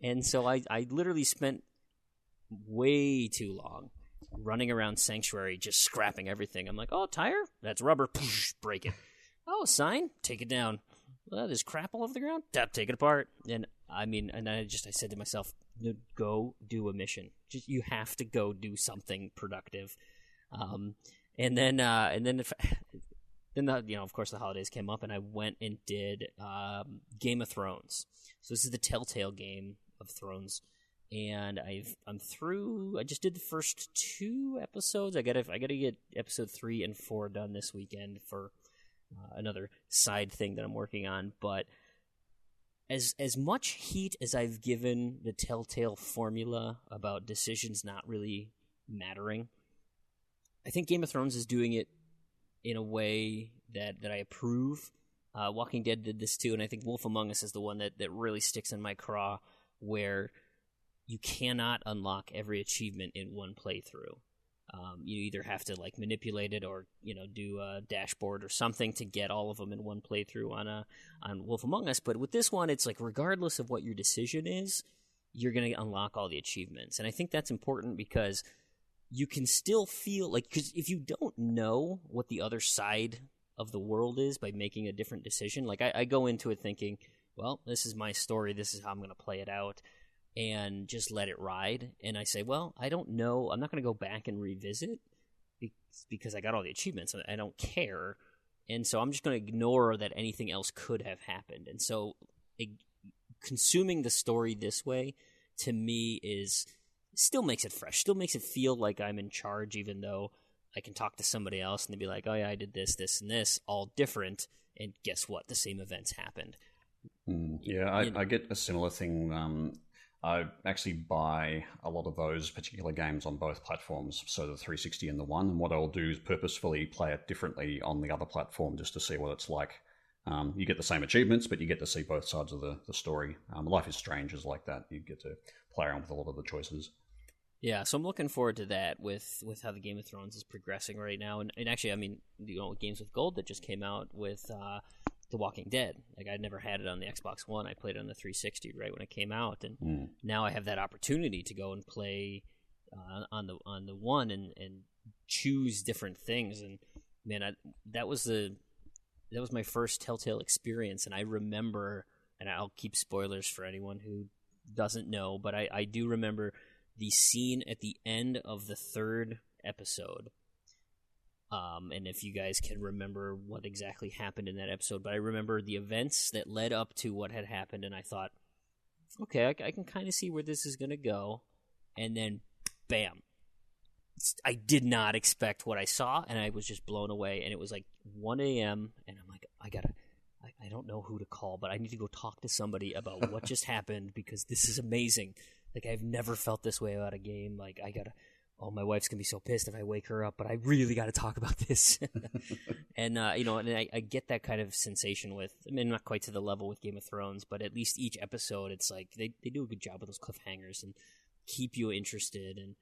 A: And so I literally spent way too long running around Sanctuary just scrapping everything. I'm like, oh, tire? That's rubber. Break it. Oh, sign? Take it down. Well, there's crap all over the ground? Take it apart. And I said to myself, go do a mission. You have to go do something productive. Of course, the holidays came up, and I went and did Game of Thrones. So this is the Telltale Game of Thrones, and I'm through. I just did the first 2 episodes. I gotta get episode 3 and 4 done this weekend for another side thing that I'm working on. But as much heat as I've given the Telltale formula about decisions not really mattering, I think Game of Thrones is doing it in a way that I approve. Walking Dead did this too, and I think Wolf Among Us is the one that really sticks in my craw, where you cannot unlock every achievement in one playthrough. You either have to manipulate it or do a dashboard or something to get all of them in one playthrough on Wolf Among Us. But with this one, it's regardless of what your decision is, you're going to unlock all the achievements, and I think that's important because you can still feel because if you don't know what the other side of the world is by making a different decision, I go into it thinking, well, this is my story, this is how I'm going to play it out, and just let it ride. And I say, well, I don't know, I'm not going to go back and revisit because I got all the achievements and I don't care, and so I'm just going to ignore that anything else could have happened. And so consuming the story this way, to me, still makes it fresh, still makes it feel like I'm in charge, even though I can talk to somebody else and they'd be like, oh yeah, I did this, this, and this, all different, and guess what? The same events happened.
B: I get a similar thing. I actually buy a lot of those particular games on both platforms, so the 360 and the One, and what I'll do is purposefully play it differently on the other platform just to see what it's like. You get the same achievements, but you get to see both sides of the story. Life is Strange is like that. You get to play around with a lot of the choices.
A: Yeah, so I'm looking forward to that with how the Game of Thrones is progressing right now. And actually, I mean, Games with Gold that just came out with The Walking Dead. Like, I'd never had it on the Xbox One. I played it on the 360 right when it came out. And now I have that opportunity to go and play on the One and choose different things. And, man, that was my first Telltale experience. And I remember, and I'll keep spoilers for anyone who doesn't know, but I do remember the scene at the end of the 3rd episode. And if you guys can remember what exactly happened in that episode, but I remember the events that led up to what had happened, and I thought, okay, I can kind of see where this is going to go. And then, bam. I did not expect what I saw, and I was just blown away. And it was like 1 a.m., and I'm like, I don't know who to call, but I need to go talk to somebody about what just happened because this is amazing. Like, I've never felt this way about a game. Like, my wife's going to be so pissed if I wake her up, but I really got to talk about this. And, and I get that kind of sensation with, I mean, not quite to the level with Game of Thrones, but at least each episode, it's like they do a good job with those cliffhangers and keep you interested. And,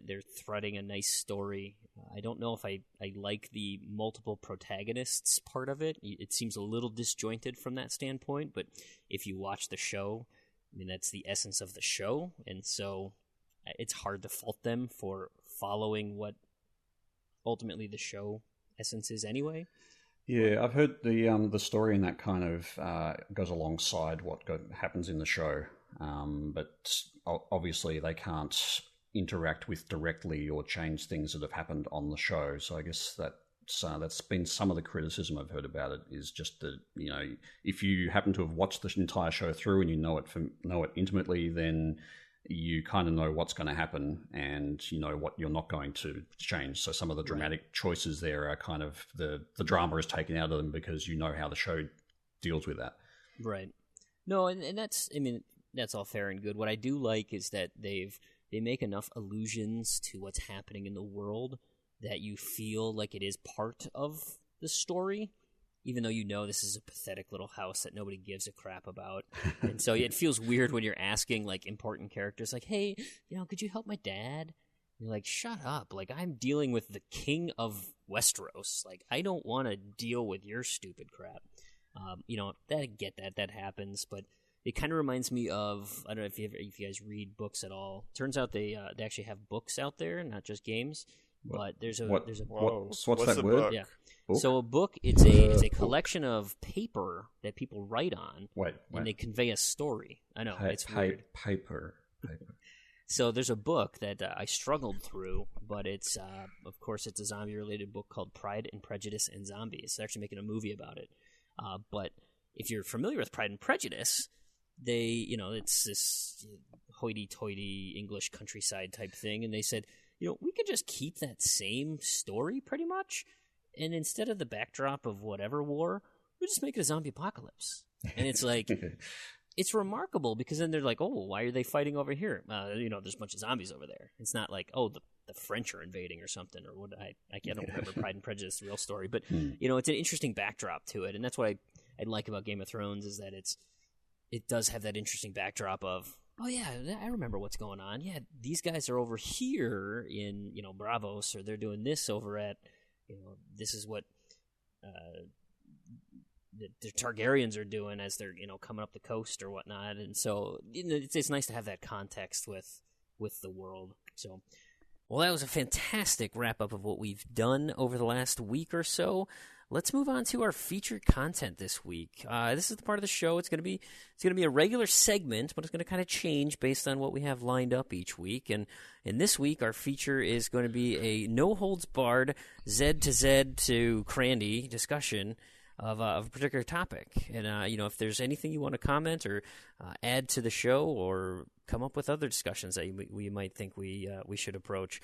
A: they're threading a nice story. I don't know if I like the multiple protagonists part of it. It seems a little disjointed from that standpoint, but if you watch the show, I mean, that's the essence of the show, and so it's hard to fault them for following what ultimately the show essence is anyway.
B: Yeah, I've heard the story in that kind of goes alongside what happens in the show, but obviously they can't interact with directly or change things that have happened on the show. So I guess that's been some of the criticism I've heard about it, is just that, if you happen to have watched the entire show through and you know it intimately, then you kind of know what's going to happen and you know what you're not going to change. So some of the dramatic choices there are kind of the drama is taken out of them because you know how the show deals with that.
A: Right. No, and that's all fair and good. What I do like is that they make enough allusions to what's happening in the world that you feel like it is part of the story, even though this is a pathetic little house that nobody gives a crap about. And so it feels weird when you're asking, like, important characters, like, hey, could you help my dad? And you're like, shut up. Like, I'm dealing with the king of Westeros. Like, I don't want to deal with your stupid crap. I get that happens, but it kind of reminds me of, I don't know if you guys read books at all. Turns out they actually have books out there, not just games. But
B: what's that word?
C: Book?
A: Yeah.
B: Book?
A: So a book, it's a collection of paper that people write on, and they convey a story. I know it's weird.
B: Paper.
A: So there's a book that I struggled through, but it's of course it's a zombie-related book called Pride and Prejudice and Zombies. They're actually making a movie about it. But if you're familiar with Pride and Prejudice, it's this hoity-toity English countryside type thing, and they said, we could just keep that same story pretty much, and instead of the backdrop of whatever war, we just make it a zombie apocalypse. And it's like, it's remarkable because then they're like, oh, why are they fighting over here? There's a bunch of zombies over there. It's not like, oh, the French are invading or something, or what I don't remember Pride and Prejudice, the real story, but it's an interesting backdrop to it, and that's what I like about Game of Thrones is that it does have that interesting backdrop of, oh yeah, I remember what's going on. Yeah, these guys are over here in Braavos, or they're doing this over at this is what the Targaryens are doing as they're coming up the coast or whatnot. And so it's nice to have that context with the world. So, well, that was a fantastic wrap up of what we've done over the last week or so. Let's move on to our featured content this week. This is the part of the show. It's going to be a regular segment, but it's going to kind of change based on what we have lined up each week. And this week, our feature is going to be a no holds barred Z to Z to Crandy discussion of a particular topic. And if there's anything you want to comment or add to the show, or come up with other discussions that we might think we should approach,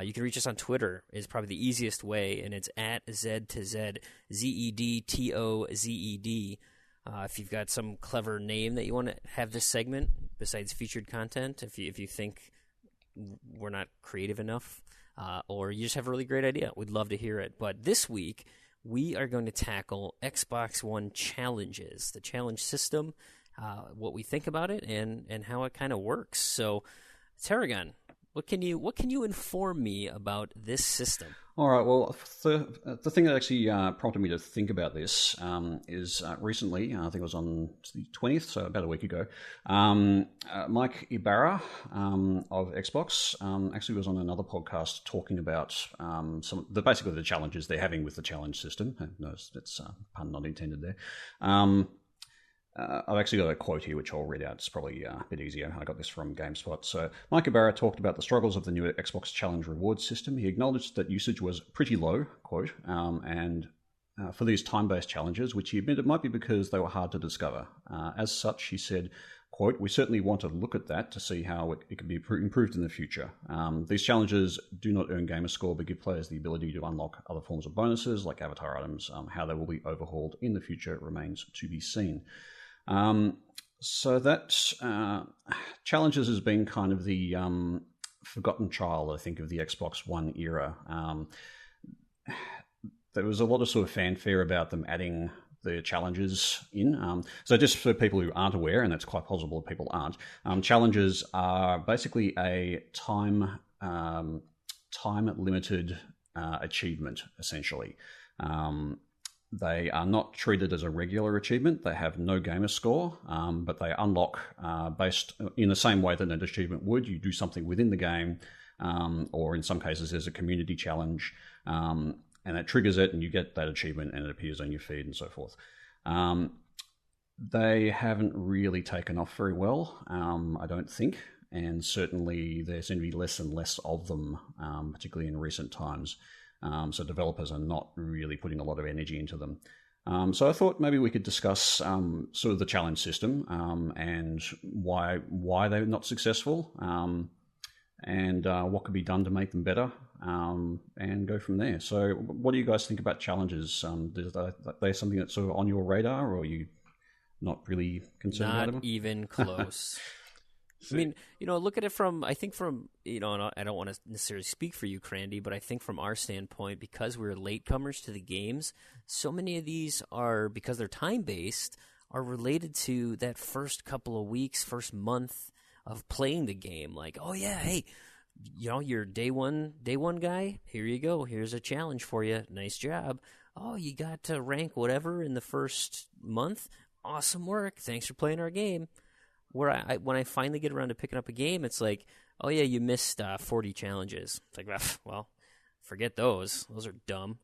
A: you can reach us on Twitter. Is probably the easiest way, and it's at Z2Z, ZEDTOZED. If you've got some clever name that you want to have this segment besides featured content, if you think we're not creative enough, or you just have a really great idea, we'd love to hear it. But this week, we are going to tackle Xbox One challenges, the challenge system, what we think about it, and how it kind of works. So, Tarragon, what can you inform me about this system?
B: All right. Well, the thing that actually prompted me to think about this is recently, I think it was on the 20th, so about a week ago, Mike Ibarra of Xbox actually was on another podcast talking about basically the challenges they're having with the challenge system. No, that's pun not intended there. I've actually got a quote here, which I'll read out. It's probably a bit easier. I got this from GameSpot. So Mike Ibarra talked about the struggles of the new Xbox Challenge reward system. He acknowledged that usage was pretty low, quote, and for these time-based challenges, which he admitted might be because they were hard to discover. As such, he said, quote, "We certainly want to look at that to see how it can be improved in the future. These challenges do not earn gamer score, but give players the ability to unlock other forms of bonuses like avatar items. How they will be overhauled in the future remains to be seen." So that challenges has been kind of the forgotten child, I think, of the Xbox One era. There was a lot of sort of fanfare about them adding the challenges in. So just for people who aren't aware, and it's quite possible that people aren't, challenges are basically a time-limited achievement, essentially. They are not treated as a regular achievement. They have no gamer score, but they unlock based in the same way that an achievement would. You do something within the game, or in some cases there's a community challenge, and that triggers it, and you get that achievement, and it appears on your feed and so forth. They haven't really taken off very well, I don't think, and certainly there seem to be less and less of them, particularly in recent times. So developers are not really putting a lot of energy into them. So I thought maybe we could discuss sort of the challenge system and why they're not successful, and what could be done to make them better, and go from there. So what do you guys think about challenges? Are they something that's sort of on your radar, or are you not really concerned about them?
A: Not even close. I mean, look at it from, I don't want to necessarily speak for you, Crandy, but I think from our standpoint, because we're latecomers to the games, so many of these are, because they're time-based, are related to that first couple of weeks, first month of playing the game. Like, oh yeah, hey, you're day one guy, here you go, here's a challenge for you, nice job. Oh, you got to rank whatever in the first month, awesome work, thanks for playing our game. Where when I finally get around to picking up a game, it's like, oh yeah, you missed 40 challenges. It's like, well, forget those. Those are dumb.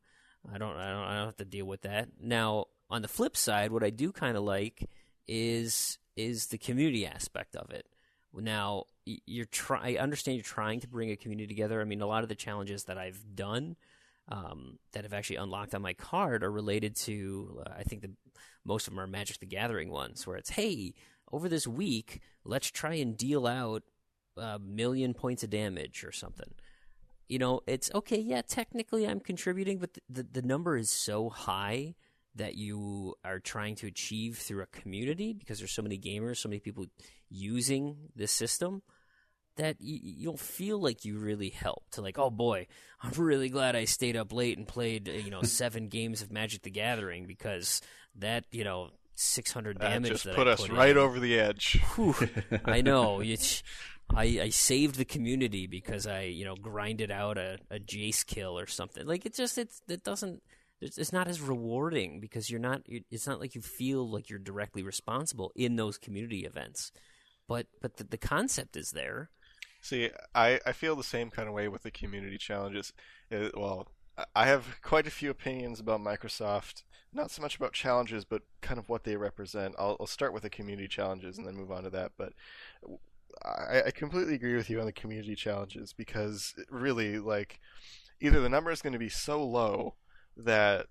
A: I don't have to deal with that. Now, on the flip side, what I do kind of like is the community aspect of it. Now, I understand you're trying to bring a community together. I mean, a lot of the challenges that I've done that have actually unlocked on my card are related to, I think most of them are Magic the Gathering ones, where it's, hey, over this week, let's try and deal out 1 million points of damage or something. It's okay, yeah, technically I'm contributing, but the number is so high that you are trying to achieve through a community, because there's so many gamers, so many people using this system, that you don't feel like you really helped. To like, oh boy, I'm really glad I stayed up late and played 7 games of Magic the Gathering, because that 600 damage
C: just
A: that
C: put
A: I
C: us
A: put
C: right
A: in.
C: Over the edge.
A: Whew, I know. I saved the community because I grinded out a Jace kill or something. Like it's not as rewarding, because it's not like you feel like you're directly responsible in those community events. But the concept is there.
C: See, I feel the same kind of way with the community challenges. I have quite a few opinions about Microsoft, not so much about challenges, but kind of what they represent. I'll start with the community challenges and then move on to that. But I completely agree with you on the community challenges, because really, like, either the number is going to be so low that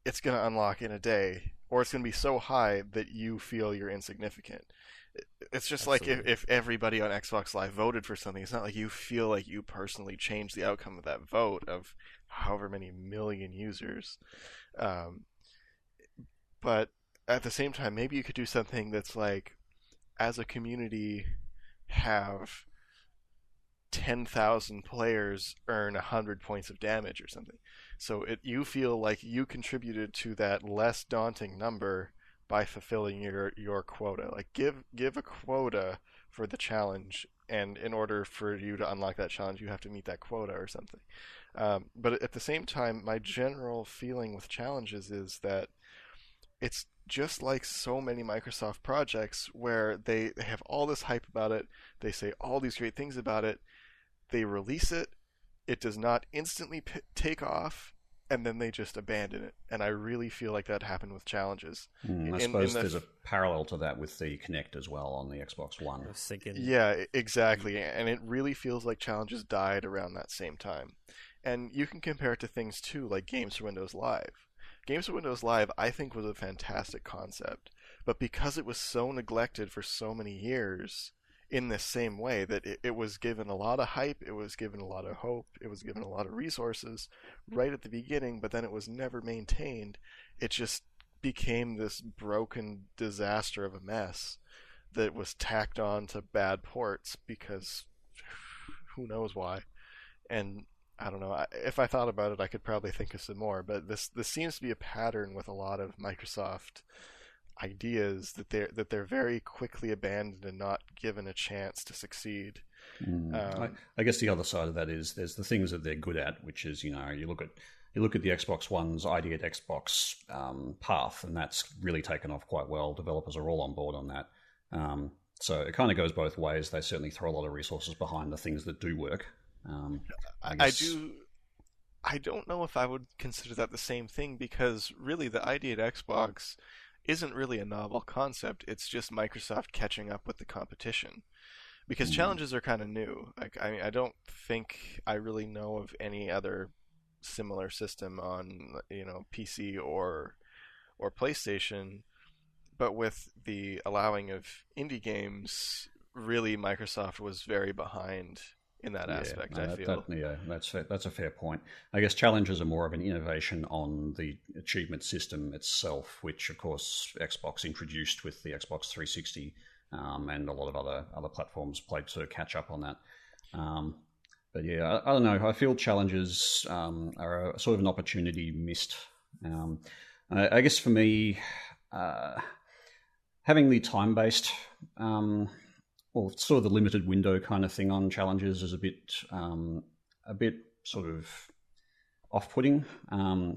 C: it's going to unlock in a day, or it's going to be so high that you feel you're insignificant. It's just
A: Absolutely.
C: like if everybody on Xbox Live voted for something, it's not like you feel like you personally changed the outcome of that vote of however many million users. Um, but at the same time, maybe you could do something that's like, as a community, have 10,000 players earn 100 points of damage or something. So you feel like you contributed to that less daunting number by fulfilling your quota. Like give a quota for the challenge, and in order for you to unlock that challenge, you have to meet that quota or something. But at the same time, my general feeling with challenges is that it's just like so many Microsoft projects where they have all this hype about it, they say all these great things about it, they release it, it does not instantly take off, and then they just abandon it. And I really feel like that happened with challenges.
B: I suppose there's a parallel to that with the Kinect as well on the Xbox One.
A: I was thinking,
C: Yeah, exactly. And it really feels like challenges died around that same time. And you can compare it to things too, like Games for Windows Live. Games for Windows Live, I think, was a fantastic concept. But because it was so neglected for so many years, in this same way, that it was given a lot of hype, it was given a lot of hope, it was given a lot of resources right at the beginning, but then it was never maintained. It just became this broken disaster of a mess that was tacked on to bad ports because who knows why. And I don't know. If I thought about it, I could probably think of some more. But this seems to be a pattern with a lot of Microsoft ideas, that they're very quickly abandoned and not given a chance to succeed.
B: I guess the other side of that is there's the things that they're good at, which is, you look at the Xbox One's ID at Xbox path, and that's really taken off quite well. Developers are all on board on that. So it kind of goes both ways. They certainly throw a lot of resources behind the things that do work.
C: I don't know if I would consider that the same thing, because really the ID at Xbox isn't really a novel concept. It's just Microsoft catching up with the competition. Because challenges are kind of new. Like, I mean, I don't think I really know of any other similar system on, PC or PlayStation. But with the allowing of indie games, really Microsoft was very behind in that aspect. I feel.
B: That's a fair point. I guess challenges are more of an innovation on the achievement system itself, which of course Xbox introduced with the Xbox 360, and a lot of other platforms played to catch up on that. But yeah, I don't know. I feel challenges are a sort of an opportunity missed. I guess for me, having the time-based or sort of the limited window kind of thing on challenges is a bit sort of off-putting.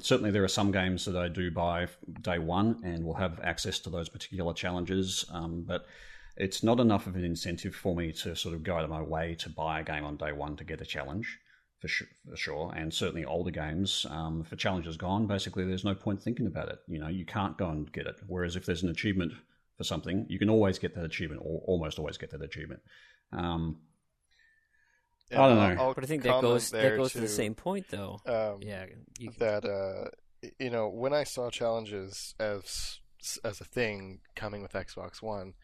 B: Certainly there are some games that I do buy day one and will have access to those particular challenges, but it's not enough of an incentive for me to sort of go out of my way to buy a game on day one to get a challenge, for sure. And certainly older games, if a challenge is gone, basically there's no point thinking about it. You can't go and get it. Whereas if there's an achievement for something, you can always get that achievement, or almost always get that achievement. I don't know.
A: But I think that goes to the same point, though.
C: When I saw challenges as a thing coming with Xbox One,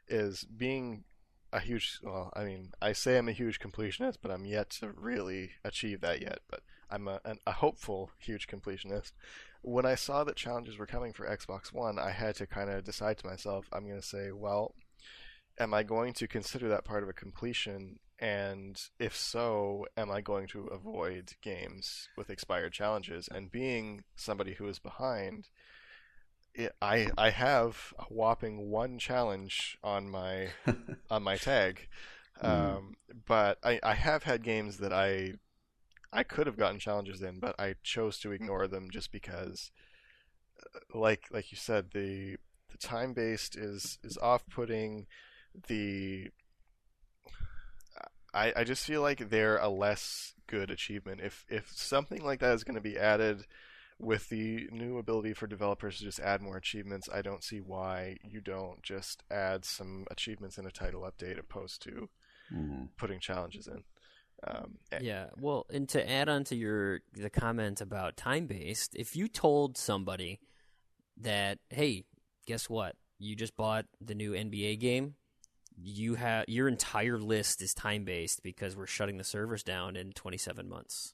C: is being a huge. Well, I mean, I say I'm a huge completionist, but I'm yet to really achieve that yet. But I'm a hopeful huge completionist. When I saw that challenges were coming for Xbox One, I had to kind of decide to myself, I'm going to say, well, am I going to consider that part of a completion? And if so, am I going to avoid games with expired challenges? And being somebody who is behind, I have a whopping one challenge on my tag, but I have had games that I could have gotten challenges in, but I chose to ignore them just because, like you said, the time based is off-putting. I just feel like they're a less good achievement. If something like that is going to be added with the new ability for developers to just add more achievements, I don't see why you don't just add some achievements in a title update opposed to putting challenges in.
A: Yeah, well, and to add on to the comment about time-based, if you told somebody that, hey, guess what? You just bought the new NBA game. Your entire list is time-based because we're shutting the servers down in 27 months.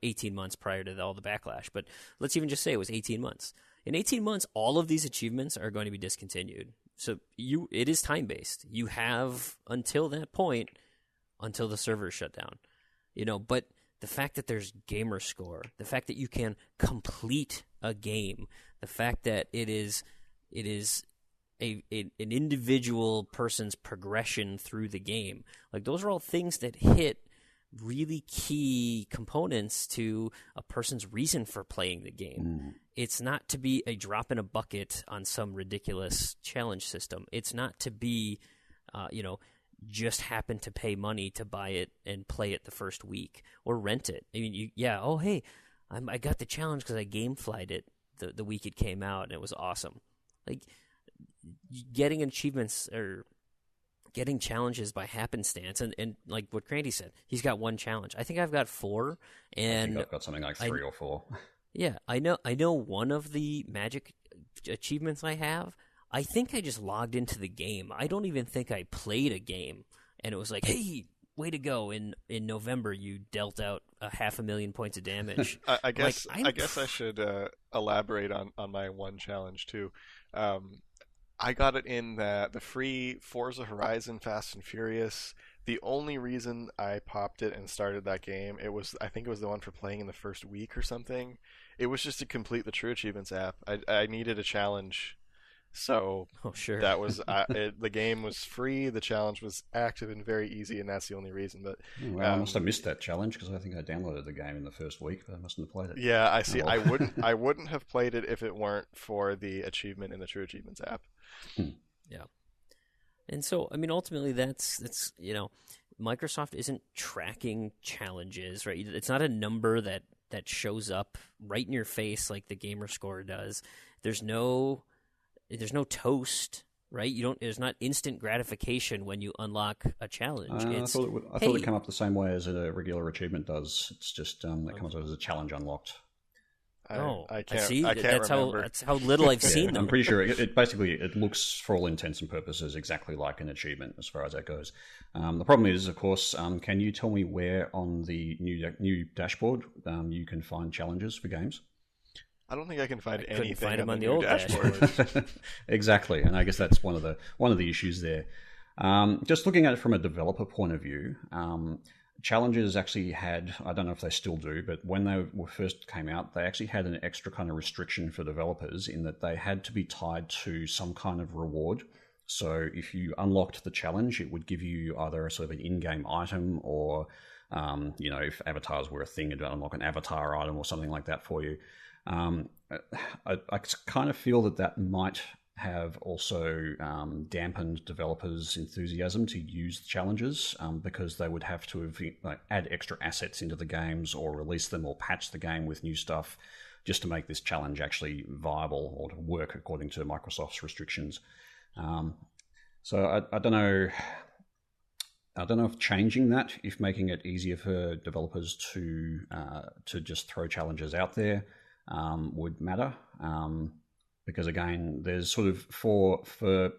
A: 18 months prior to all the backlash. But let's even just say it was 18 months. In 18 months, all of these achievements are going to be discontinued. So it is time-based. You have until that point, until the servers shut down. But the fact that there's gamer score, the fact that you can complete a game, the fact that it is an individual person's progression through the game, like those are all things that hit really key components to a person's reason for playing the game. It's not to be a drop in a bucket on some ridiculous challenge system. It's not to be, just happen to pay money to buy it and play it the first week or rent it. I mean, I got the challenge because I gameflied it the week it came out and it was awesome. Like getting achievements or getting challenges by happenstance, and like what Crandy said, he's got one challenge. I think I've got 4, and
B: I think I've got something like 3 or 4.
A: Yeah, I know one of the magic achievements I have. I think I just logged into the game. I don't even think I played a game, and it was like, hey, way to go! In November, you dealt out 500,000 points of damage.
C: I guess I should elaborate on my one challenge too. I got it in the free Forza Horizon Fast and Furious. The only reason I popped it and started that game, I think it was the one for playing in the first week or something. It was just to complete the True Achievements app. I needed a challenge, so
A: sure.
C: That was the game was free. The challenge was active and very easy, and that's the only reason. But
B: I must have missed that challenge because I think I downloaded the game in the first week, but I mustn't have played it.
C: Yeah, I see. Oh, well. I wouldn't have played it if it weren't for the achievement in the True Achievements app.
A: Yeah. And so, I mean, ultimately, that's Microsoft isn't tracking challenges, right? It's not a number that shows up right in your face like the gamer score does. There's no toast, right? There's not instant gratification when you unlock a challenge.
B: I thought it would come up the same way as a regular achievement does. It's just it comes out as a challenge unlocked.
C: I can't.
A: See,
C: I can't
A: remember. That's how little I've seen them.
B: I'm pretty sure it basically looks, for all intents and purposes, exactly like an achievement as far as that goes. The problem is, of course, can you tell me where on the new dashboard you can find challenges for games?
C: I don't think I can find anything.
A: Couldn't find them on the
C: old
A: dashboard.
B: Exactly, and I guess that's one of the issues there. Just looking at it from a developer point of view. Challenges actually had, I don't know if they still do, but when they first came out, they actually had an extra kind of restriction for developers in that they had to be tied to some kind of reward. So if you unlocked the challenge, it would give you either a sort of an in-game item or, if avatars were a thing, it'd unlock an avatar item or something like that for you. I kind of feel that might have also dampened developers' enthusiasm to use the challenges because they would have to add extra assets into the games or release them or patch the game with new stuff just to make this challenge actually viable or to work according to Microsoft's restrictions. So I don't know. I don't know if changing that, if making it easier for developers to just throw challenges out there would matter. Because again, there's sort of for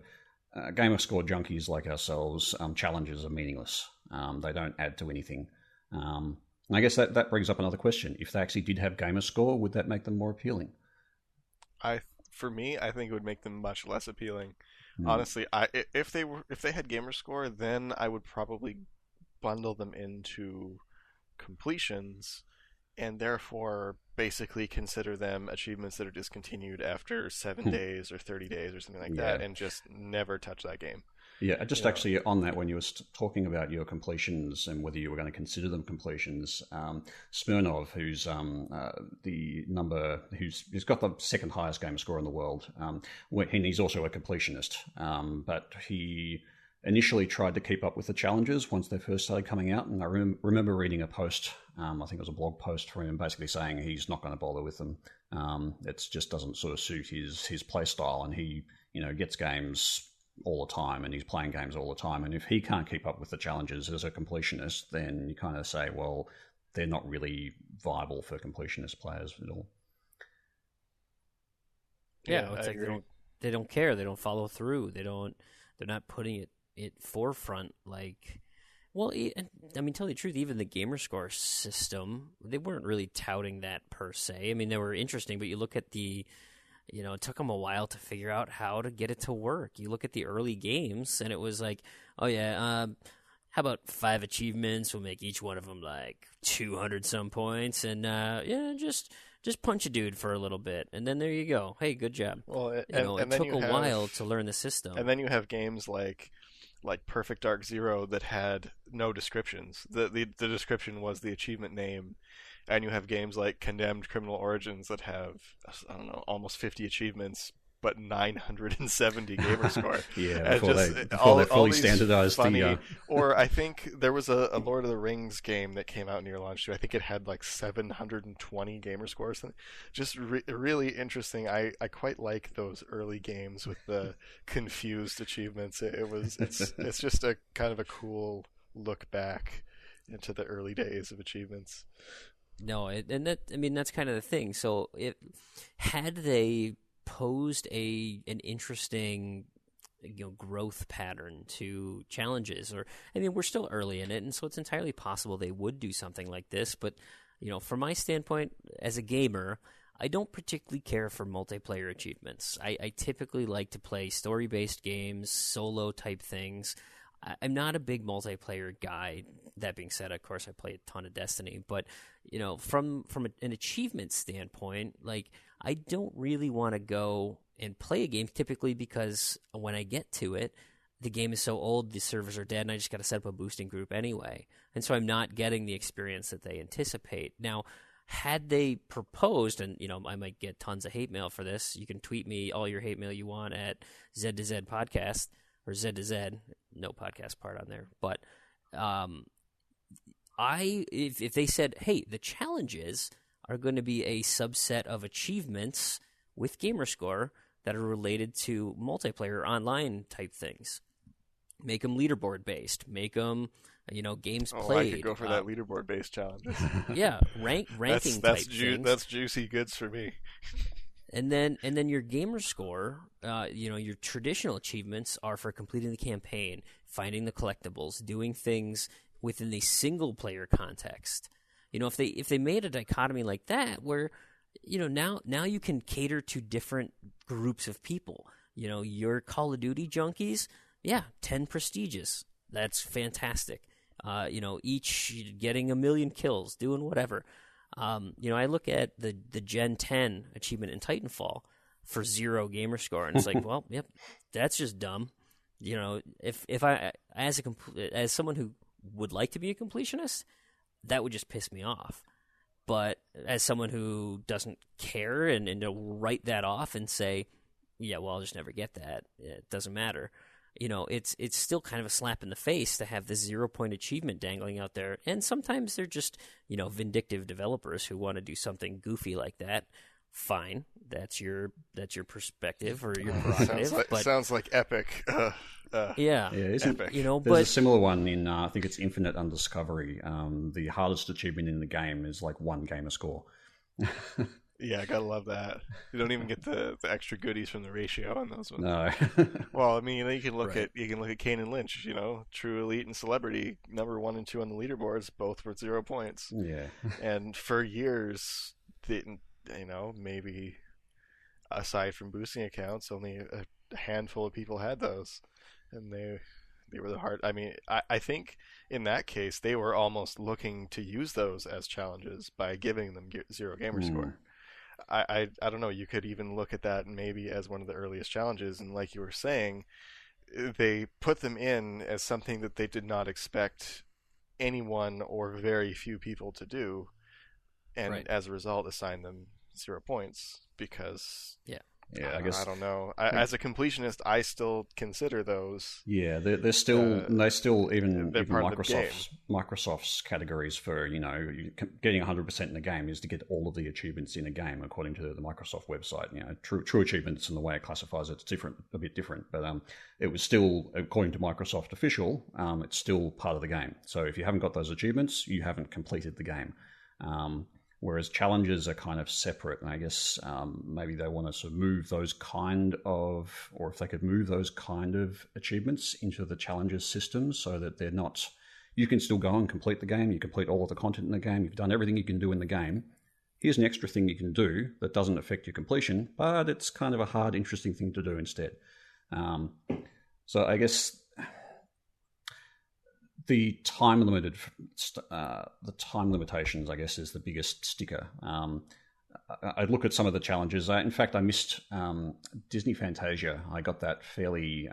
B: gamer score junkies like ourselves, challenges are meaningless. They don't add to anything. And I guess that brings up another question: if they actually did have gamer score, would that make them more appealing?
C: For me, I think it would make them much less appealing. Honestly, if they had gamer score, then I would probably bundle them into completions, and therefore basically consider them achievements that are discontinued after 7 days or 30 days or something like that, and just never touch that game.
B: Yeah, just actually on that, when you were talking about your completions and whether you were going to consider them completions, Smirnov, who's who's got the second highest gamer score in the world, and he's also a completionist, but he initially tried to keep up with the challenges once they first started coming out, and I remember reading a post, I think it was a blog post from him, basically saying he's not going to bother with them. It just doesn't sort of suit his play style, and he gets games all the time and he's playing games all the time. And if he can't keep up with the challenges as a completionist, then you kind of say, well, they're not really viable for completionist players at all.
A: Yeah, it's like they don't care. They don't follow through. They're not putting it forefront like. Well, I mean, tell you the truth, even the Gamerscore system, they weren't really touting that per se. I mean, they were interesting, but you look at it took them a while to figure out how to get it to work. You look at the early games, and it was like, oh yeah, how about 5 achievements? We'll make each one of them like 200 some points, and just punch a dude for a little bit, and then there you go. Hey, good job.
C: Well,
A: it took a while to learn the system.
C: And then you have games like Perfect Dark Zero that had no descriptions. The description was the achievement name. And you have games like Condemned Criminal Origins that have, I don't know, almost 50 achievements, but 970 Gamerscore.
B: Yeah, before they fully standardized
C: Or I think there was a Lord of the Rings game that came out near launch too. I think it had like 720 Gamerscores. Just really interesting. I quite like those early games with the confused achievements. It's just a kind of a cool look back into the early days of achievements.
A: No, that's kind of the thing. So had they posed an interesting growth pattern to challenges, or we're still early in it, and so it's entirely possible they would do something like this. But from my standpoint as a gamer, I don't particularly care for multiplayer achievements. I typically like to play story-based games, solo type things. I'm not a big multiplayer guy. That being said, of course, I play a ton of Destiny. But from an achievement standpoint, like I don't really want to go and play a game typically because when I get to it, the game is so old, the servers are dead, and I just got to set up a boosting group anyway. And so I'm not getting the experience that they anticipate. Now, had they proposed, and I might get tons of hate mail for this. You can tweet me all your hate mail you want at Z2Z Podcast. Or Z to Z, no podcast part on there. But if they said, hey, the challenges are going to be a subset of achievements with Gamerscore that are related to multiplayer online type things. Make them leaderboard based. Make them, games played.
C: I could go for that leaderboard based challenge.
A: Yeah, ranking type things.
C: That's juicy goods for me.
A: And then your Gamerscore, your traditional achievements are for completing the campaign, finding the collectibles, doing things within the single player context. If they made a dichotomy like that, where now you can cater to different groups of people. Your Call of Duty junkies, 10 prestiges, that's fantastic. Each getting 1 million kills, doing whatever. I look at the Gen 10 achievement in Titanfall for 0 Gamerscore, and it's like, well, yep, that's just dumb. If I as someone who would like to be a completionist, that would just piss me off. But as someone who doesn't care and to write that off and say, yeah, well, I'll just never get that. It doesn't matter. It's still kind of a slap in the face to have this 0-point achievement dangling out there. And sometimes they're just, vindictive developers who want to do something goofy like that. Fine, that's your perspective or your prerogative.
C: Sounds like Epic.
A: Yeah,
B: Epic. There's a similar one in I think it's Infinite Undiscovery. The hardest achievement in the game is like 1 Gamerscore.
C: Yeah, I gotta love that. You don't even get the extra goodies from the ratio on those ones.
B: No.
C: Well, you can look at Kane and Lynch. True Elite and Celebrity, number 1 and 2 on the leaderboards, both were 0 points.
B: Yeah.
C: And for years, maybe aside from boosting accounts, only a handful of people had those, and they were the hard. I think in that case they were almost looking to use those as challenges by giving them 0 Gamerscore. I don't know. You could even look at that maybe as one of the earliest challenges, and like you were saying, they put them in as something that they did not expect anyone or very few people to do, and as a result, assign them 0 points because
B: Yeah, I guess
C: I don't know. As a completionist, I still consider those.
B: yeah, they're still even
C: They're part of the game.
B: Microsoft's categories for getting 100% in a game is to get all of the achievements in a game according to the Microsoft website. True achievements and the way it classifies it's a bit different, but it was still, according to Microsoft official, it's still part of the game. So if you haven't got those achievements, you haven't completed the game. Whereas challenges are kind of separate, and I guess maybe they want to sort of move those or if they could move those kind of achievements into the challenges system so that they're not, you can still go and complete the game, you complete all of the content in the game, you've done everything you can do in the game. Here's an extra thing you can do that doesn't affect your completion, but it's kind of a hard, interesting thing to do instead. So I guess the time limitations, I guess, is the biggest sticker. I look at some of the challenges. In fact, I missed Disney Fantasia. I got that fairly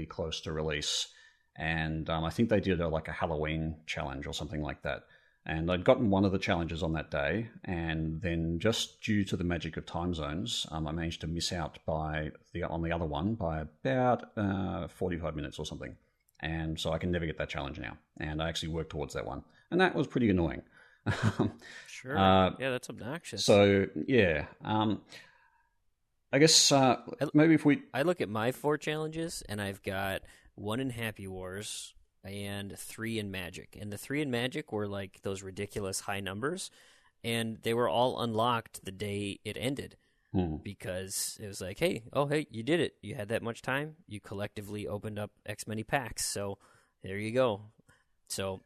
B: close to release, and I think they did a Halloween challenge or something like that. And I'd gotten one of the challenges on that day, and then just due to the magic of time zones, I managed to miss out on the other one by about 45 minutes or something. And so I can never get that challenge now. And I actually worked towards that one. And that was pretty annoying.
A: Sure. Yeah, that's obnoxious.
B: So, yeah. I guess maybe if we...
A: I look at my 4 challenges, and I've got 1 in Happy Wars and 3 in Magic. And the 3 in Magic were like those ridiculous high numbers. And they were all unlocked the day it ended. Because it was like, hey, you did it. You had that much time. You collectively opened up X many packs. So there you go. So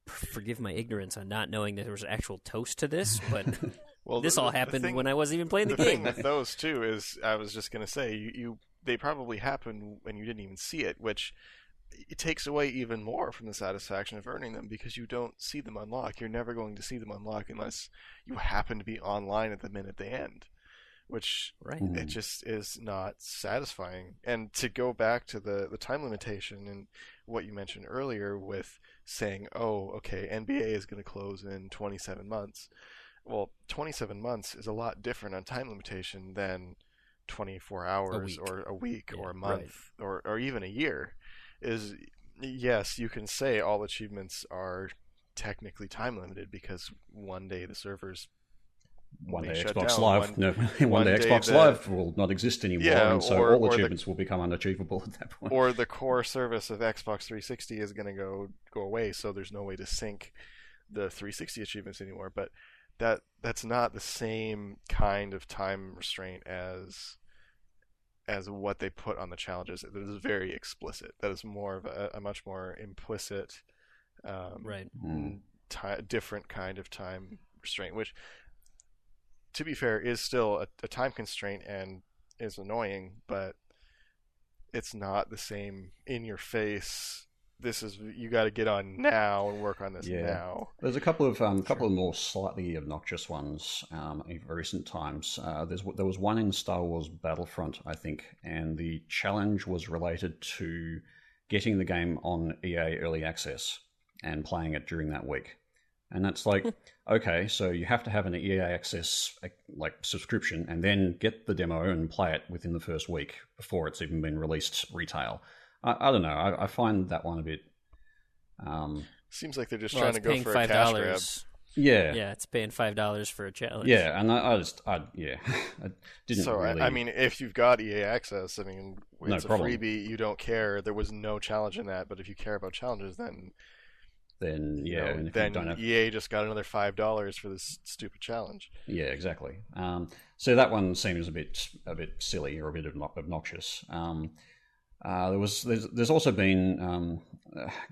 A: forgive my ignorance on not knowing that there was an actual toast to this, but
C: well,
A: this all happened when I wasn't even playing the game.
C: The thing with those, too, is I was just going to say, they probably happened when you didn't even see it, which it takes away even more from the satisfaction of earning them because you don't see them unlock. You're never going to see them unlock unless you happen to be online at the minute they end. Which it just is not satisfying. And to go back to the time limitation and what you mentioned earlier with saying, NBA is going to close in 27 months. Well, 27 months is a lot different on time limitation than 24 hours or a week or a month or even a year. Yes, you can say all achievements are technically time limited because one day the servers
B: one day Xbox Live, one day Xbox Live will not exist anymore, and so all achievements will become unachievable at that point.
C: Or the core service of Xbox 360 is going to go away, so there's no way to sync the 360 achievements anymore. But that's not the same kind of time restraint as what they put on the challenges. That is very explicit. That is more of a much more implicit, different kind of time restraint, which, to be fair, is still a time constraint and is annoying, but it's not the same in your face. This is, you got to get on now and work on this now.
B: There's a couple of more slightly obnoxious ones in recent times. There was one in Star Wars Battlefront, I think, and the challenge was related to getting the game on EA Early Access and playing it during that week. And that's like, okay, so you have to have an EA Access subscription and then get the demo and play it within the first week before it's even been released retail. I don't know. I find that one a bit...
C: Seems like they're just trying to go for a cash grab.
B: Yeah,
A: it's paying $5 for a challenge.
B: Yeah, and I didn't.
C: So
B: really...
C: I mean, if you've got EA Access, I mean, it's
B: no
C: a freebie. You don't care. There was no challenge in that. But if you care about challenges, then EA just got another $5 for this stupid challenge.
B: Yeah, exactly. So that one seems a bit silly or a bit obnoxious. There's also been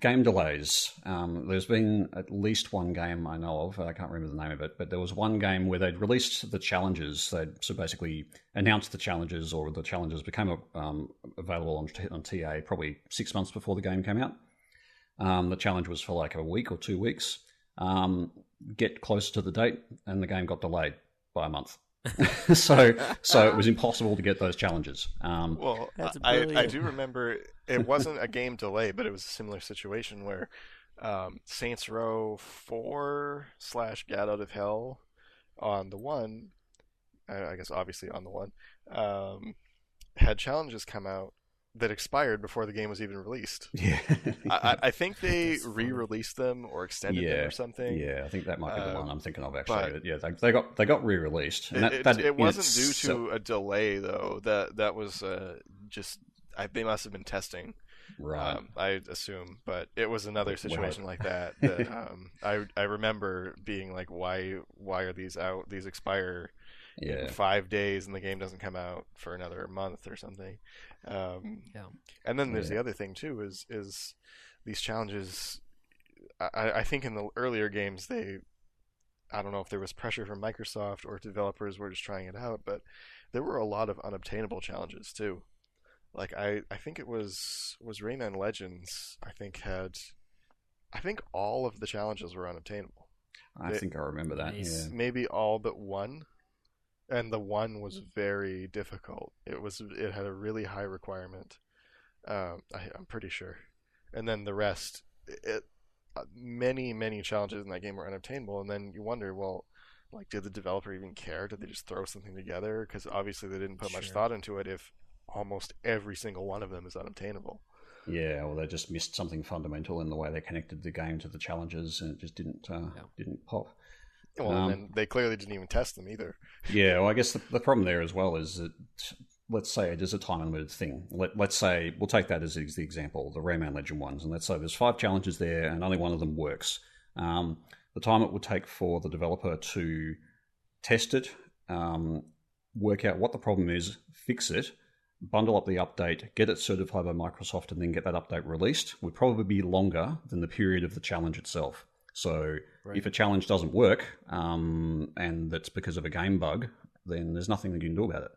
B: game delays. There's been at least one game I know of, I can't remember the name of it, but there was one game where they'd released the challenges. They'd so basically announced the challenges, or the challenges became available on TA probably 6 months before the game came out. The challenge was for like a week or 2 weeks. Get close to the date, and the game got delayed by a month. so it was impossible to get those challenges.
C: Well, I do remember it wasn't a game delay, but it was a similar situation where Saints Row 4 / Gat Out of Hell on the one I guess obviously on the one, had challenges come out that expired before the game was even released.
B: Yeah.
C: I think they
A: That's funny.
C: re-released them or extended them or something.
B: Yeah, I think that might be the one I'm thinking of actually.
C: but
B: Yeah, they got re-released, and
C: it wasn't due to a delay though. That was just they must have been testing.
B: right.
C: I assume, but it was another situation like that. I remember being like, why are these out? These expire in 5 days, and the game doesn't come out for another month or something.
A: Yeah.
C: And then there's the other thing too is these challenges. I think in the earlier games I don't know if there was pressure from Microsoft or developers were just trying it out, but there were a lot of unobtainable challenges too. Like I think it was Rayman Legends. I think all of the challenges were unobtainable.
B: I think I remember that.
A: Nice.
B: Yeah.
C: Maybe all but one, and the one was very difficult. It had a really high requirement. I'm pretty sure, and then the rest, many challenges in that game were unobtainable. And then you wonder, well, like, did the developer even care? Did they just throw something together? Because obviously they didn't put much
A: Sure.
C: thought into it. If almost every single one of them is unobtainable.
B: Yeah, or they just missed something fundamental in the way they connected the game to the challenges, and it just didn't pop.
C: Well, and then they clearly didn't even test them either.
B: Yeah, well, I guess the problem there as well is that, let's say it is a time limited thing. Let's say we'll take that as the example, the Rayman Legend ones, and let's say there's 5 challenges there, and only one of them works. The time it would take for the developer to test it, work out what the problem is, fix it, bundle up the update, get it certified by Microsoft, and then get that update released would probably be longer than the period of the challenge itself. So if a challenge doesn't work, and that's because of a game bug, then there's nothing that you can do about it,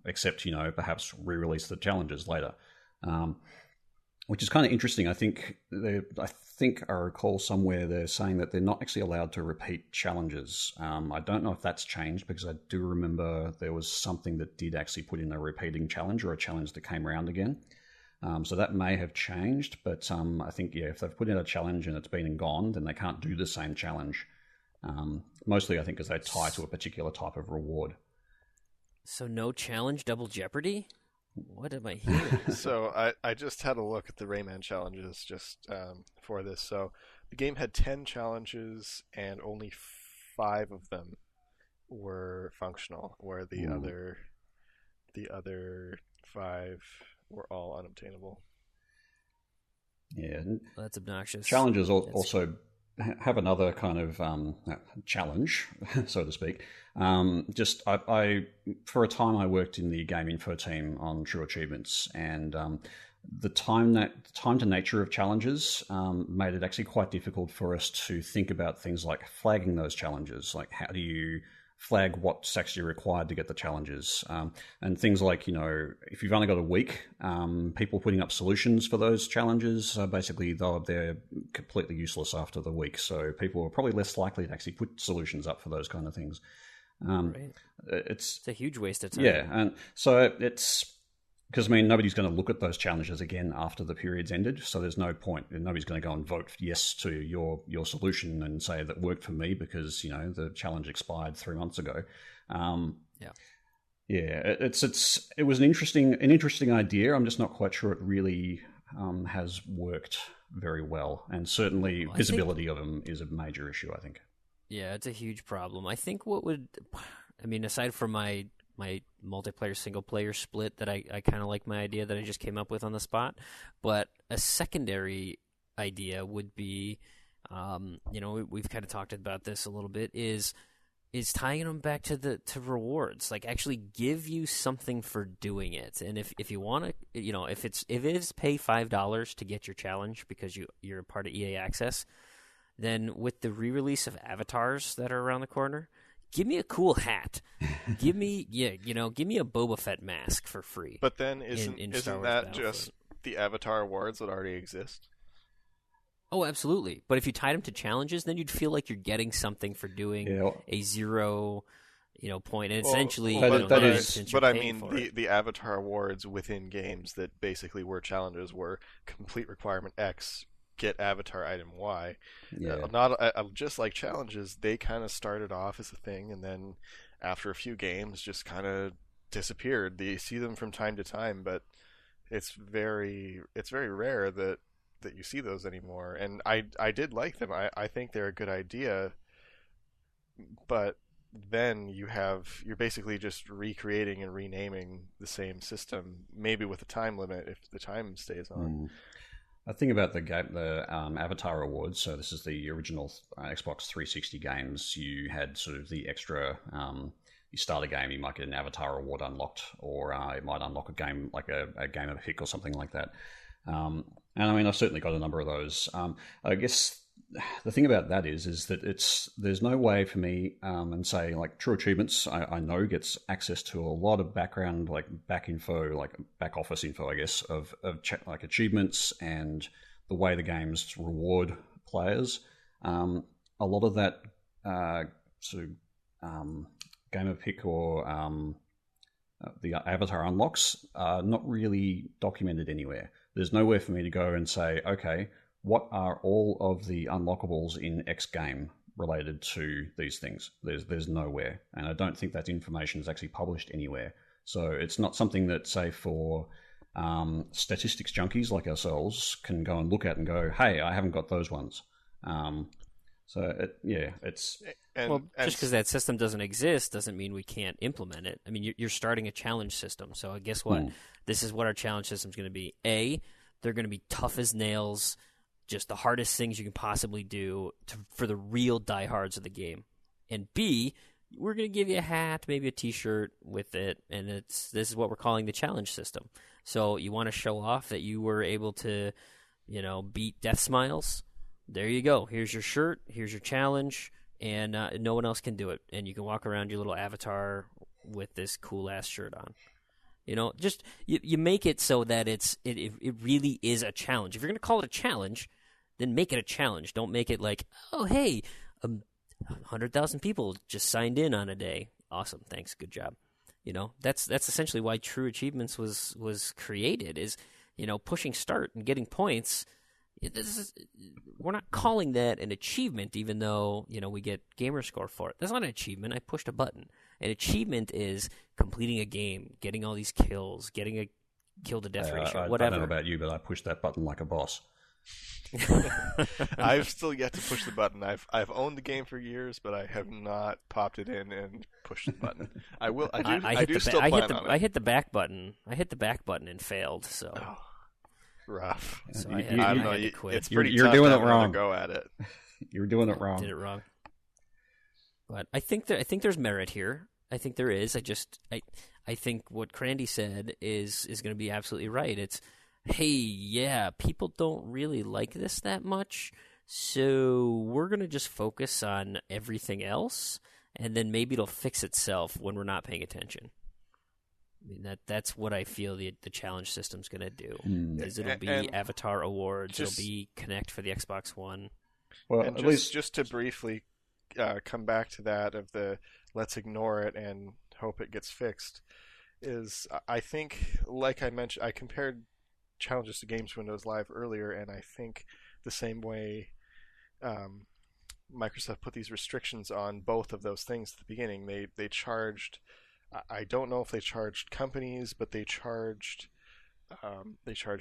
B: except, perhaps re-release the challenges later. Which is kind of interesting. I think I recall somewhere they're saying that they're not actually allowed to repeat challenges. I don't know if that's changed, because I do remember there was something that did actually put in a repeating challenge, or a challenge that came around again. So that may have changed, but I think, if they've put in a challenge and it's been and gone, then they can't do the same challenge. Mostly, I think, because they tie to a particular type of reward.
A: So no challenge, double jeopardy? What am I hearing?
C: So I just had a look at the Rayman challenges just for this. So the game had 10 challenges, and only 5 of them were functional, where the other 5 were all unobtainable.
B: Yeah,
A: That's obnoxious.
B: challenges also have another kind of challenge, so to speak. I for a time I worked in the game info team on True Achievements, and the time to nature of challenges made it actually quite difficult for us to think about things like flagging those challenges. Like, how do you flag what's actually required to get the challenges, and things like, if you've only got a week, people putting up solutions for those challenges, basically they're completely useless after the week. So people are probably less likely to actually put solutions up for those kind of things.
A: Right.
B: It's
A: a huge waste of time.
B: Yeah, and so it's because, nobody's going to look at those challenges again after the period's ended, so there's no point. Nobody's going to go and vote yes to your solution and say that worked for me because, the challenge expired 3 months ago. It was an interesting idea. I'm just not quite sure it really has worked very well, and certainly visibility of them is a major issue, I think.
A: Yeah, it's a huge problem. I think aside from my multiplayer single player split that I kind of like my idea that I just came up with on the spot, but a secondary idea would be, we've kind of talked about this a little bit, is tying them back to rewards, like actually give you something for doing it. And if you want to, if it is pay $5 to get your challenge because you're a part of EA Access, then with the re-release of avatars that are around the corner, give me a cool hat. give me a Boba Fett mask for free.
C: But then
A: isn't
C: that just the Avatar awards that already exist?
A: Oh, absolutely. But if you tied them to challenges, then you'd feel like you're getting something for doing a 0, point. And essentially,
C: but I mean, the Avatar awards within games that basically were challenges were complete requirement X, get Avatar item Y. Not just like challenges, they kind of started off as a thing, and then after a few games just kind of disappeared. You see them from time to time, but it's very rare that you see those anymore. And I did like them. I think they're a good idea, but then you're basically just recreating and renaming the same system, maybe with a time limit if the time stays on.
B: I think about the Avatar Awards. So this is the original Xbox 360 games. You had sort of the extra. You start a game, you might get an Avatar Award unlocked, or it might unlock a game like a game of the pick or something like that. And I mean, I've certainly got a number of those. I guess the thing about that is that there's no way for me and say like True Achievements. I know gets access to a lot of background, like back info, like back office info, I guess, of like achievements and the way the games reward players. A lot of that sort of game of pick or the Avatar unlocks are not really documented anywhere. There's nowhere for me to go and say, okay, what are all of the unlockables in X game related to these things? There's nowhere. And I don't think that information is actually published anywhere. So it's not something that, say, for statistics junkies like ourselves can go and look at and go, hey, I haven't got those ones. It's...
A: Just because that system doesn't exist doesn't mean we can't implement it. I mean, you're starting a challenge system. So guess what? This is what our challenge system is going to be. A, they're going to be tough as nails, just the hardest things you can possibly do for the real diehards of the game. And B, we're going to give you a hat, maybe a T-shirt with it, and this is what we're calling the challenge system. So you want to show off that you were able to, beat Death Smiles? There you go. Here's your shirt. Here's your challenge, and no one else can do it. And you can walk around your little avatar with this cool-ass shirt on. Just you make it so that it really is a challenge. If you're going to call it a challenge, then make it a challenge. Don't make it like, oh, hey, 100,000 people just signed in on a day. Awesome, thanks, good job. That's essentially why True Achievements was created, is, pushing start and getting points. We're not calling that an achievement, even though, we get gamer score for it. That's not an achievement. I pushed a button. An achievement is completing a game, getting all these kills, getting a kill to death ratio, whatever.
B: I don't know about you, but I pushed that button like a boss.
C: I've still yet to push the button. I've owned the game for years, but I have not popped it in and pushed the button. I will. I do still plan on it.
A: I hit the back button. I hit the back button and failed. So
C: rough.
A: So I had to quit.
C: It's pretty
B: you're
C: tough
B: doing
C: to
B: it
C: have
B: wrong.
C: another go at it.
B: You're doing it wrong.
A: Did it wrong. But I think there's merit here. I think there is. I think what Crandy said is going to be absolutely right. It's, hey, yeah, people don't really like this that much, so we're going to just focus on everything else, and then maybe it'll fix itself when we're not paying attention. I mean, that's what I feel the challenge system's going to do. Is it'll be Avatar Awards, it'll be Connect for the Xbox One.
C: Well, and just to briefly come back to that of the let's ignore it and hope it gets fixed, is I think, like I mentioned, I compared challenges to Games Windows Live earlier, and I think the same way Microsoft put these restrictions on both of those things at the beginning. They charged, I don't know if they charged companies, but they charged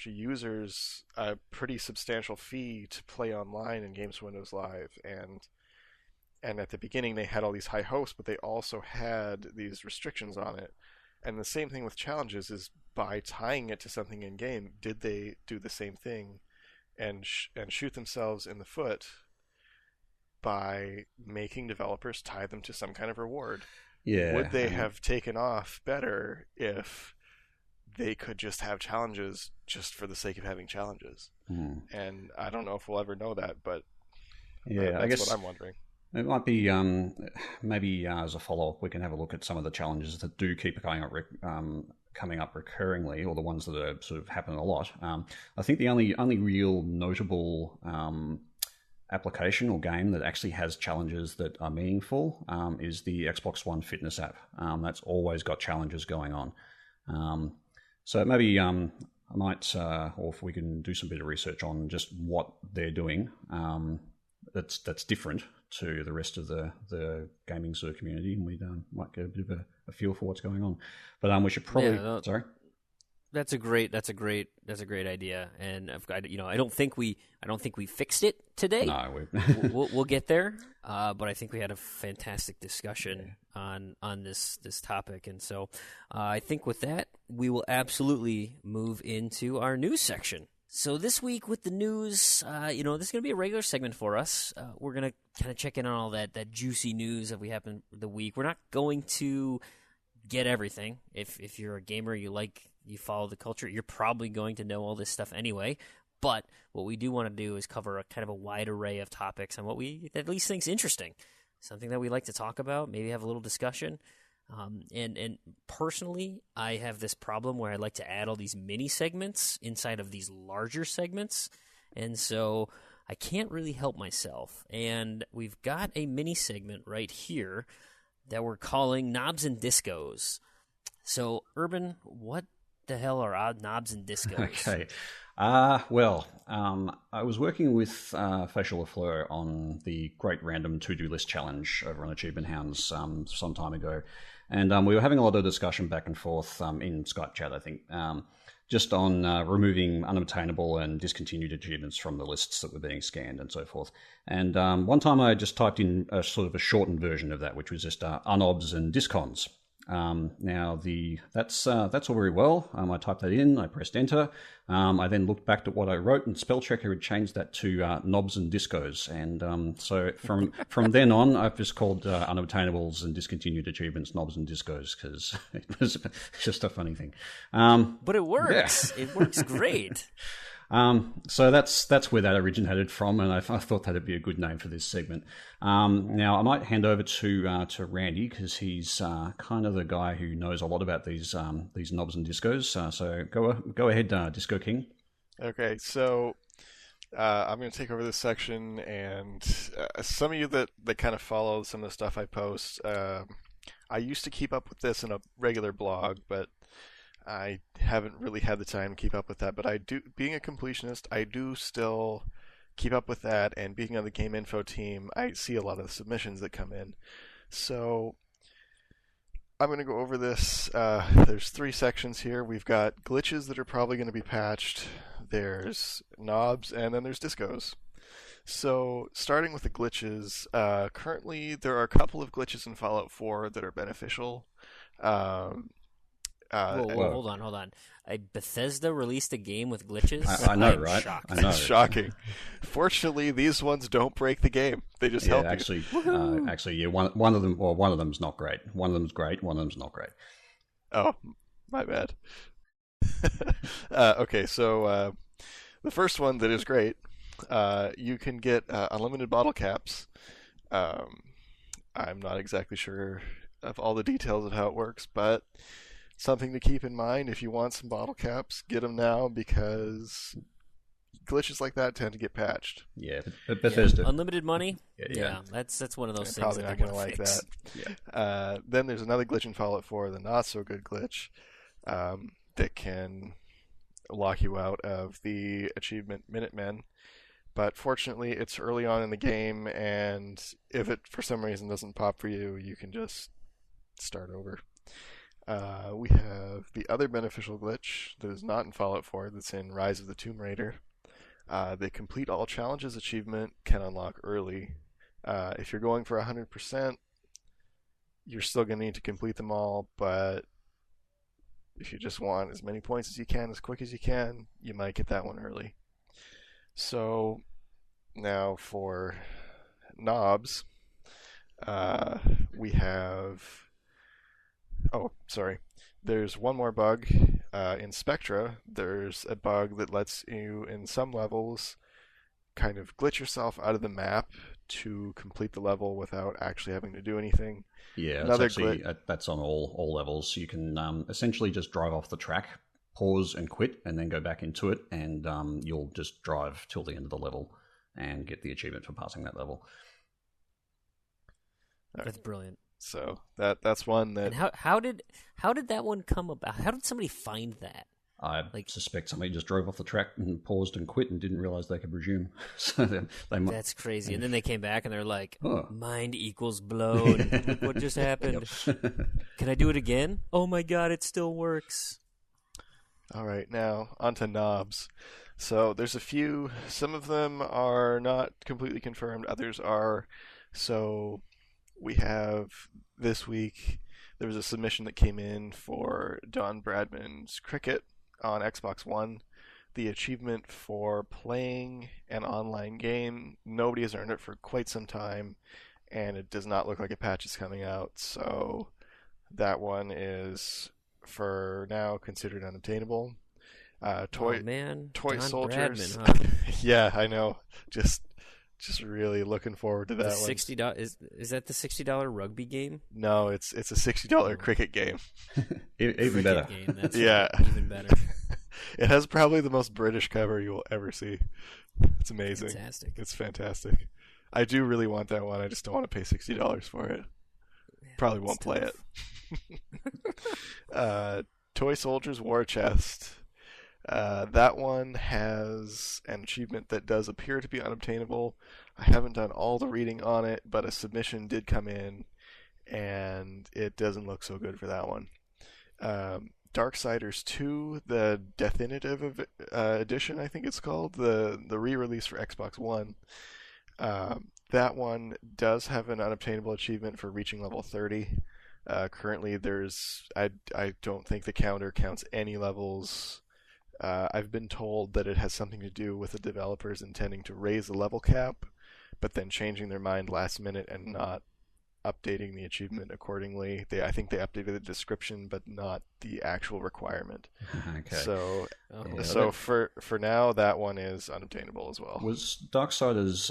C: users a pretty substantial fee to play online in Games Windows Live, and at the beginning they had all these high hopes, but they also had these restrictions on it. And the same thing with challenges is, by tying it to something in game, did they do the same thing and shoot themselves in the foot by making developers tie them to some kind of reward?
B: Yeah.
C: Would they have taken off better if they could just have challenges just for the sake of having challenges? And I don't know if we'll ever know that, but that's
B: I guess
C: what I'm wondering.
B: It might be maybe as a follow-up, we can have a look at some of the challenges that do keep coming up recurringly, or the ones that are sort of happen a lot. I think the only real notable application or game that actually has challenges that are meaningful is the Xbox One Fitness app. That's always got challenges going on. So maybe I might, or if we can do some bit of research on just what they're doing that's different to the rest of the gaming sort of community, and we might get a bit of a feel for what's going on. But we should probably sorry.
A: That's a great idea, and I don't think we fixed it today.
B: No,
A: we'll get there. But I think we had a fantastic discussion on this topic, and so I think with that we will absolutely move into our news section. So this week with the news, this is going to be a regular segment for us. We're going to kind of check in on all that juicy news that we have in the week. We're not going to get everything. If you're a gamer, you follow the culture, you're probably going to know all this stuff anyway. But what we do want to do is cover a kind of a wide array of topics on what we at least think is interesting, something that we like to talk about, maybe have a little discussion. And personally, I have this problem where I like to add all these mini segments inside of these larger segments, and so I can't really help myself. And we've got a mini segment right here that we're calling Knobs and Discos. So, Urban, what the hell are knobs and discos?
B: Okay. I was working with Facial LaFleur on the Great Random To-Do List Challenge over on Achievement Hounds some time ago. And we were having a lot of discussion back and forth in Skype chat, I think, just on removing unobtainable and discontinued achievements from the lists that were being scanned and so forth. And one time I just typed in a sort of a shortened version of that, which was just unobs and discons. Now that's all very well. I typed that in, I pressed enter. I then looked back at what I wrote, and spell checker had changed that to knobs and discos. And so from then on, I've just called unobtainables and discontinued achievements knobs and discos, because it was just a funny thing.
A: But it works. Yeah. It works great.
B: So that's where that originated from, and I thought that'd be a good name for this segment. Now I might hand over to Randy, because he's kind of the guy who knows a lot about these knobs and discos. So go ahead, Disco King.
C: Okay, so I'm going to take over this section, and some of you that kind of follow some of the stuff I post, I used to keep up with this in a regular blog, but I haven't really had the time to keep up with that. But I do, being a completionist, I do still keep up with that, and being on the Game Info team, I see a lot of the submissions that come in. So I'm going to go over this. There's 3 sections here. We've got glitches that are probably going to be patched. There's knobs, and then there's discos. So starting with the glitches, currently there are a couple of glitches in Fallout 4 that are beneficial.
A: Hold on. Bethesda released a game with glitches?
B: I know, right?
A: Shocked.
B: I know.
C: It's shocking. Fortunately, these ones don't break the game. They just help
B: you. Actually, one of them's not great. One of them's great. One of them's not great.
C: Oh, my bad. Okay, so the first one that is great, you can get unlimited bottle caps. I'm not exactly sure of all the details of how it works, but something to keep in mind: if you want some bottle caps, get them now, because glitches like that tend to get patched.
B: Yeah, Bethesda.
A: Unlimited money. Yeah, that's one of those things.
C: Probably not going to like that. Yeah. Then there's another glitch in Fallout 4, the not so good glitch, that can lock you out of the achievement Minutemen. But fortunately, it's early on in the game, and if it for some reason doesn't pop for you, you can just start over. We have the other beneficial glitch that is not in Fallout 4, that's in Rise of the Tomb Raider. The Complete All Challenges achievement can unlock early. If you're going for 100%, you're still going to need to complete them all, but if you just want as many points as you can, as quick as you can, you might get that one early. So now for knobs, we have... Oh, sorry. There's one more bug. In Spectra, there's a bug that lets you, in some levels, kind of glitch yourself out of the map to complete the level without actually having to do anything.
B: Yeah, that's on all levels. You can essentially just drive off the track, pause and quit, and then go back into it, and you'll just drive till the end of the level and get the achievement for passing that level.
A: That's brilliant.
C: So that's one that.
A: And how did that one come about? How did somebody find that?
B: I
A: Like-
B: suspect somebody just drove off the track and paused and quit and didn't realize they could resume. So they might.
A: That's crazy. And then they came back and they're like,
B: Oh.
A: mind equals blown. Look what just happened. Can I do it again? Oh my god, it still works.
C: All right, now onto knobs. So there's a few. Some of them are not completely confirmed. Others are. So we have this week. There was a submission that came in for Don Bradman's Cricket on Xbox One. The achievement for playing an online game. Nobody has earned it for quite some time, and it does not look like a patch is coming out. So that one is, for now, considered unobtainable. Toy
A: Don
C: Soldiers.
A: Bradman, huh?
C: Yeah, I know. Just really looking forward to that
A: The
C: one.
A: $60 is that the $60 rugby game?
C: No, it's a $60 cricket game.
B: Even
A: Cricket
B: better.
A: game. That's
C: Yeah.
A: even better.
C: It has probably the most British cover you will ever see. It's amazing.
A: Fantastic.
C: It's fantastic. I do really want that one. I just don't want to pay $60 for it. Probably won't
A: it's
C: play
A: tough.
C: it. Toy Soldiers War Chest. That one has an achievement that does appear to be unobtainable. I haven't done all the reading on it, but a submission did come in, and it doesn't look so good for that one. Darksiders 2, the Definitive Edition, I think it's called, the re-release for Xbox One. That one does have an unobtainable achievement for reaching level 30. Currently, I don't think the counter counts any levels. I've been told that it has something to do with the developers intending to raise the level cap, but then changing their mind last minute and not updating the achievement accordingly. I think they updated the description, but not the actual requirement.
B: Okay.
C: So,
B: Yeah,
C: so for now, that one is unobtainable as well.
B: Was Darksiders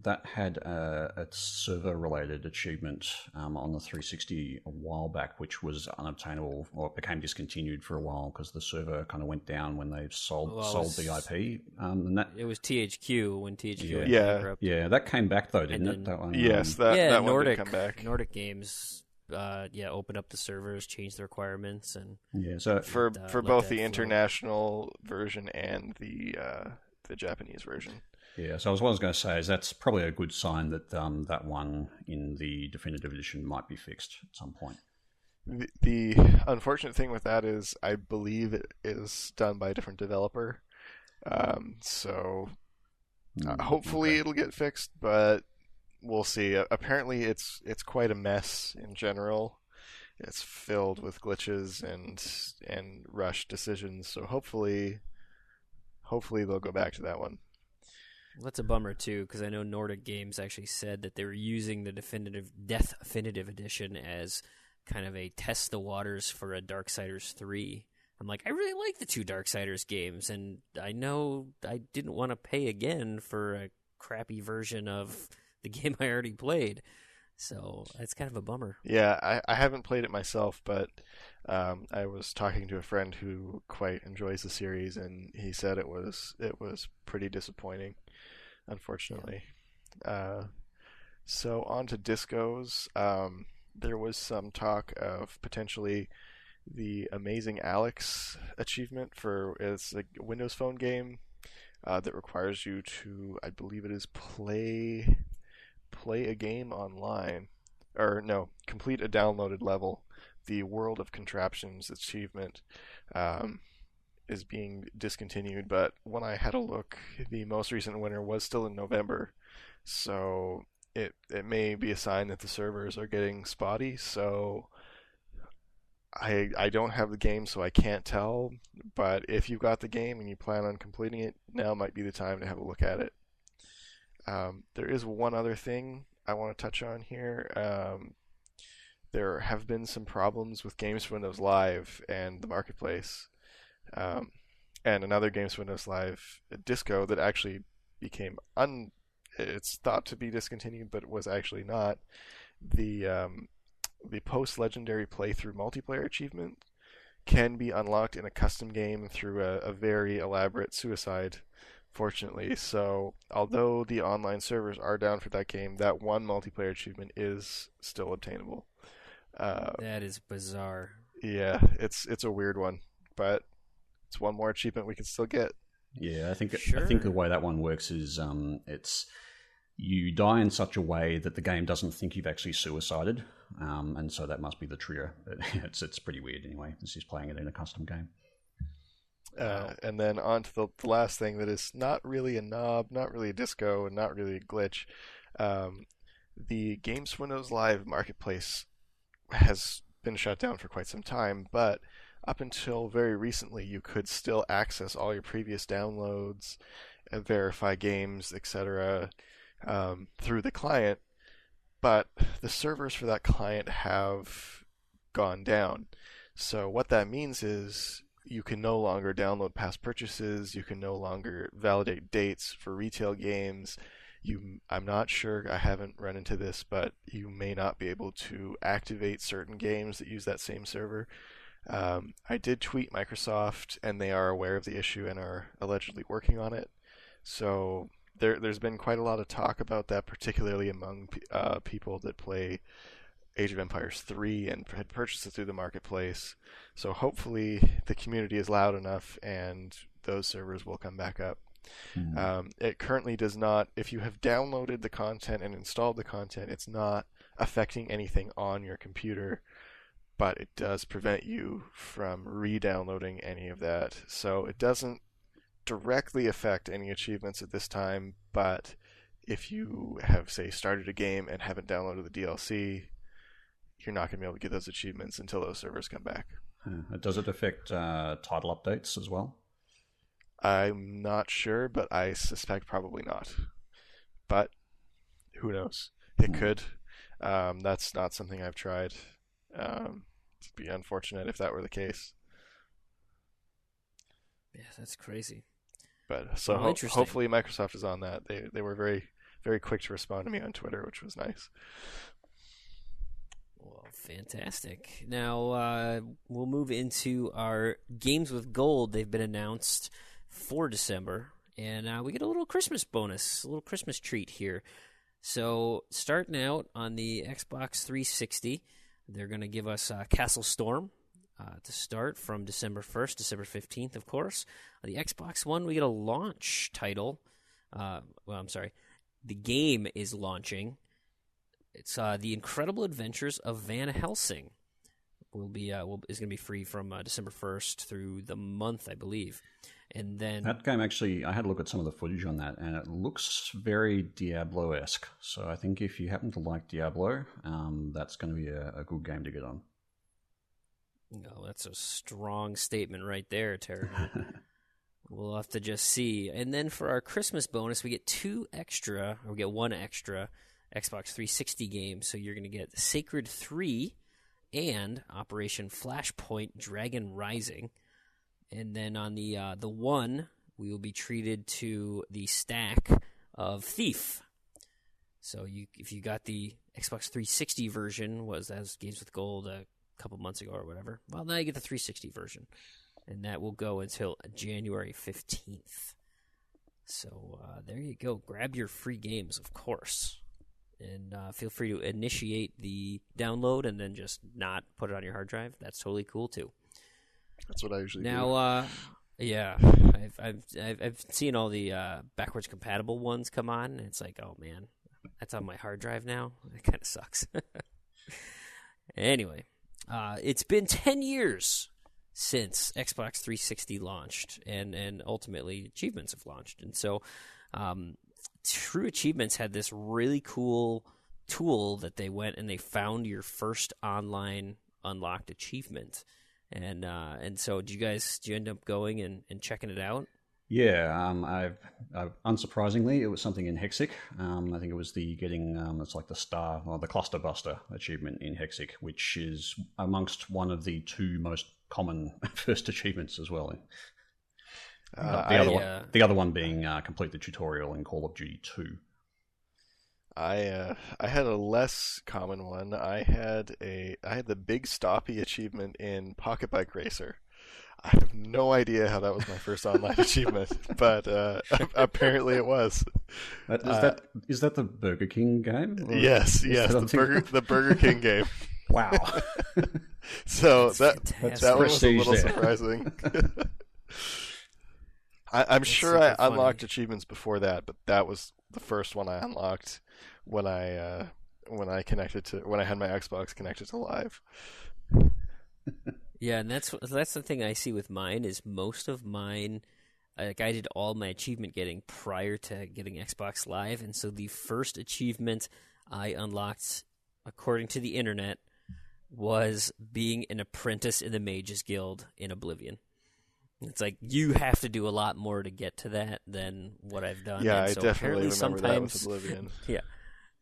B: that had a server-related achievement on the 360 a while back, which was unobtainable, or it became discontinued for a while because the server kind of went down when they sold the IP. And that
A: It was THQ when THQ went
C: Yeah.
A: bankrupt.
B: yeah, that came back though, didn't
A: And
B: it?
A: then-
B: That one.
C: Yes, that one
A: Nordic
C: did come back.
A: Nordic Games, opened up the servers, changed the requirements, and
B: yeah. So
C: For
A: let
C: both
A: that
C: the
A: flow.
C: international version and the Japanese version.
B: yeah, so what I was going to say is that's probably a good sign that that one in the definitive edition might be fixed at some point.
C: The unfortunate thing with that is I believe it is done by a different developer. So hopefully
B: Okay.
C: it'll get fixed, but we'll see. Apparently it's quite a mess in general. It's filled with glitches and rushed decisions. So hopefully they'll go back to that one.
A: well, that's a bummer too, because I know Nordic Games actually said that they were using the Definitive Edition as kind of a test the waters for a Darksiders 3. I'm like, I really like the two Darksiders games, and I know I didn't want to pay again for a crappy version of the game I already played. So it's kind of a bummer.
C: Yeah, I haven't played it myself, but I was talking to a friend who quite enjoys the series, and he said it was pretty disappointing, unfortunately. So on to discos. There was some talk of potentially the Amazing Alex achievement it's a Windows Phone game that requires you to, I believe it is play a game online, or no, complete a downloaded level. The World of Contraptions achievement is being discontinued, but when I had a look, the most recent winner was still in November, so it may be a sign that the servers are getting spotty. So I don't have the game, so I can't tell, but if you've got the game and you plan on completing it, now might be the time to have a look at it. There is one other thing I want to touch on here. There have been some problems with Games for Windows Live and the marketplace, and another Games for Windows Live disco that actually became it's thought to be discontinued, but it was actually not. The post-legendary playthrough multiplayer achievement can be unlocked in a custom game through a very elaborate suicide, fortunately. So although the online servers are down for that game, that one multiplayer achievement is still obtainable.
A: That is bizarre.
C: Yeah, it's a weird one, but it's one more achievement we can still get.
B: Yeah, I think
A: Sure.
B: the way that one works is it's you die in such a way that the game doesn't think you've actually suicided, and so that must be the trigger. It's pretty weird anyway. It's just playing it in a custom game.
C: And then on to the last thing that is not really a knob, not really a disco, and not really a glitch. The Games Windows Live marketplace has been shut down for quite some time, but up until very recently, you could still access all your previous downloads, and verify games, etc., through the client. But the servers for that client have gone down. So what that means is you can no longer download past purchases. You can no longer validate dates for retail games. I'm not sure, I haven't run into this, but you may not be able to activate certain games that use that same server. I did tweet Microsoft, and they are aware of the issue and are allegedly working on it. So there's been quite a lot of talk about that, particularly among people that play Age of Empires 3 and had purchased it through the marketplace. So hopefully the community is loud enough and those servers will come back up. It currently does not. If you have downloaded the content and installed the content, it's not affecting anything on your computer, but it does prevent you from re-downloading any of that. So it doesn't directly affect any achievements at this time, but if you have, say, started a game and haven't downloaded the DLC, you're not going to be able to get those achievements until those servers come back.
B: Does it affect title updates as well?
C: I'm not sure, but I suspect probably not. But who knows? It could. That's not something I've tried. It'd be unfortunate if that were the case.
A: Yeah, that's crazy.
C: But so hopefully Microsoft is on that. They were very, very quick to respond to me on Twitter, which was nice.
A: Well, fantastic. Now we'll move into our Games with Gold. They've been announced for December, and we get a little Christmas bonus, a little Christmas treat here. So starting out on the Xbox 360, they're going to give us Castle Storm to start from December 1st, December 15th, of course. On the Xbox One, we get a launch title. The game is launching. It's The Incredible Adventures of Van Helsing. Is going to be free from December 1st through the month, I believe. And then
B: that game, actually, I had a look at some of the footage on that, and it looks very Diablo-esque. So I think if you happen to like Diablo, that's going to be a good game to get on.
A: No, that's a strong statement right there, Terry. We'll have to just see. And then for our Christmas bonus, we get one extra Xbox 360 game. So you're going to get Sacred 3 and Operation Flashpoint Dragon Rising. And then on the One, we will be treated to the stack of Thief. So if you got the Xbox 360 version, that was Games with Gold a couple months ago or whatever, well, now you get the 360 version. And that will go until January 15th. So there you go. Grab your free games, of course. And feel free to initiate the download and then just not put it on your hard drive. That's totally cool, too.
C: That's what I usually do.
A: Now, yeah, I've seen all the backwards compatible ones come on, and it's like, oh, man, that's on my hard drive now? That kind of sucks. Anyway, it's been 10 years since Xbox 360 launched, and ultimately achievements have launched. And so True Achievements had this really cool tool that they went and they found your first online unlocked achievement. And so did you end up going and checking it out?
B: Yeah, I've unsurprisingly, it was something in Hexic. I think it was it's like the star or the cluster buster achievement in Hexic, which is amongst one of the two most common first achievements as well. The other one being complete the tutorial in Call of Duty 2.
C: I had a less common one. I had the Big Stoppy achievement in Pocket Bike Racer. I have no idea how that was my first online achievement, but apparently it was.
B: Is that the Burger King game?
C: Yes, the Burger King game.
B: Wow.
C: So that
A: fantastic.
C: was a little surprising. I'm
A: That's
C: sure
A: super
C: I unlocked
A: funny.
C: achievements before that, but that was the first one I unlocked when I connected to when I had my Xbox connected to Live.
A: Yeah, and that's the thing I see with mine is most of mine. Like I did all my achievement getting prior to getting Xbox Live, and so the first achievement I unlocked, according to the internet, was being an apprentice in the Mages Guild in Oblivion. It's like you have to do a lot more to get to that than what I've done,
C: Yeah,
A: and
C: I
A: so
C: definitely
A: apparently
C: remember that with
A: sometimes,
C: Oblivion.
A: yeah,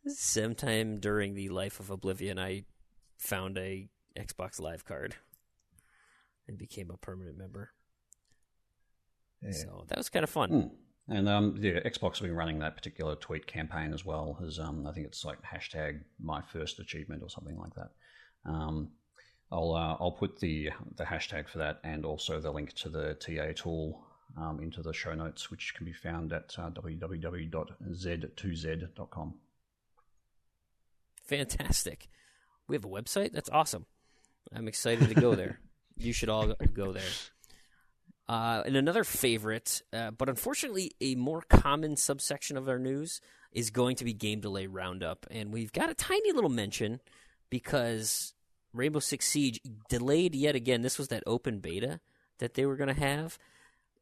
A: sometime during the life of Oblivion, I found a Xbox Live card and became a permanent member.
B: Yeah.
A: So that was kind of fun.
B: Mm. And yeah, Xbox have been running that particular tweet campaign as well as I think it's like hashtag my first achievement or something like that. I'll put the hashtag for that and also the link to the TA tool into the show notes, which can be found at www.z2z.com.
A: Fantastic. We have a website? That's awesome. I'm excited to go there. You should all go there. And another favorite, but unfortunately a more common subsection of our news, is going to be Game Delay Roundup. And we've got a tiny little mention because Rainbow Six Siege delayed yet again. This was that open beta that they were going to have.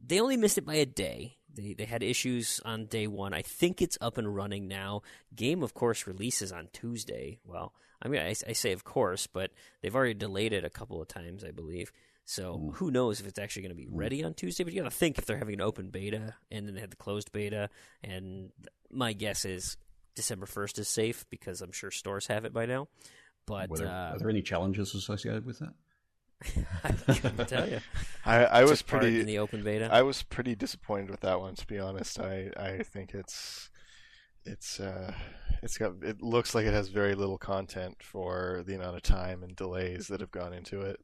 A: They only missed it by a day. They had issues on day one. I think it's up and running now. Game, of course, releases on Tuesday. Well, I mean, I say of course, but they've already delayed it a couple of times, I believe. So who knows if it's actually going to be ready on Tuesday. But you got to think if they're having an open beta and then they had the closed beta. And my guess is December 1st is safe because I'm sure stores have it by now. But
B: Are there any challenges associated with that?
A: I couldn't tell you.
C: I was
A: Took part in
C: pretty
A: the open beta.
C: I was pretty disappointed with that one, to be honest. I think it looks like it has very little content for the amount of time and delays that have gone into it.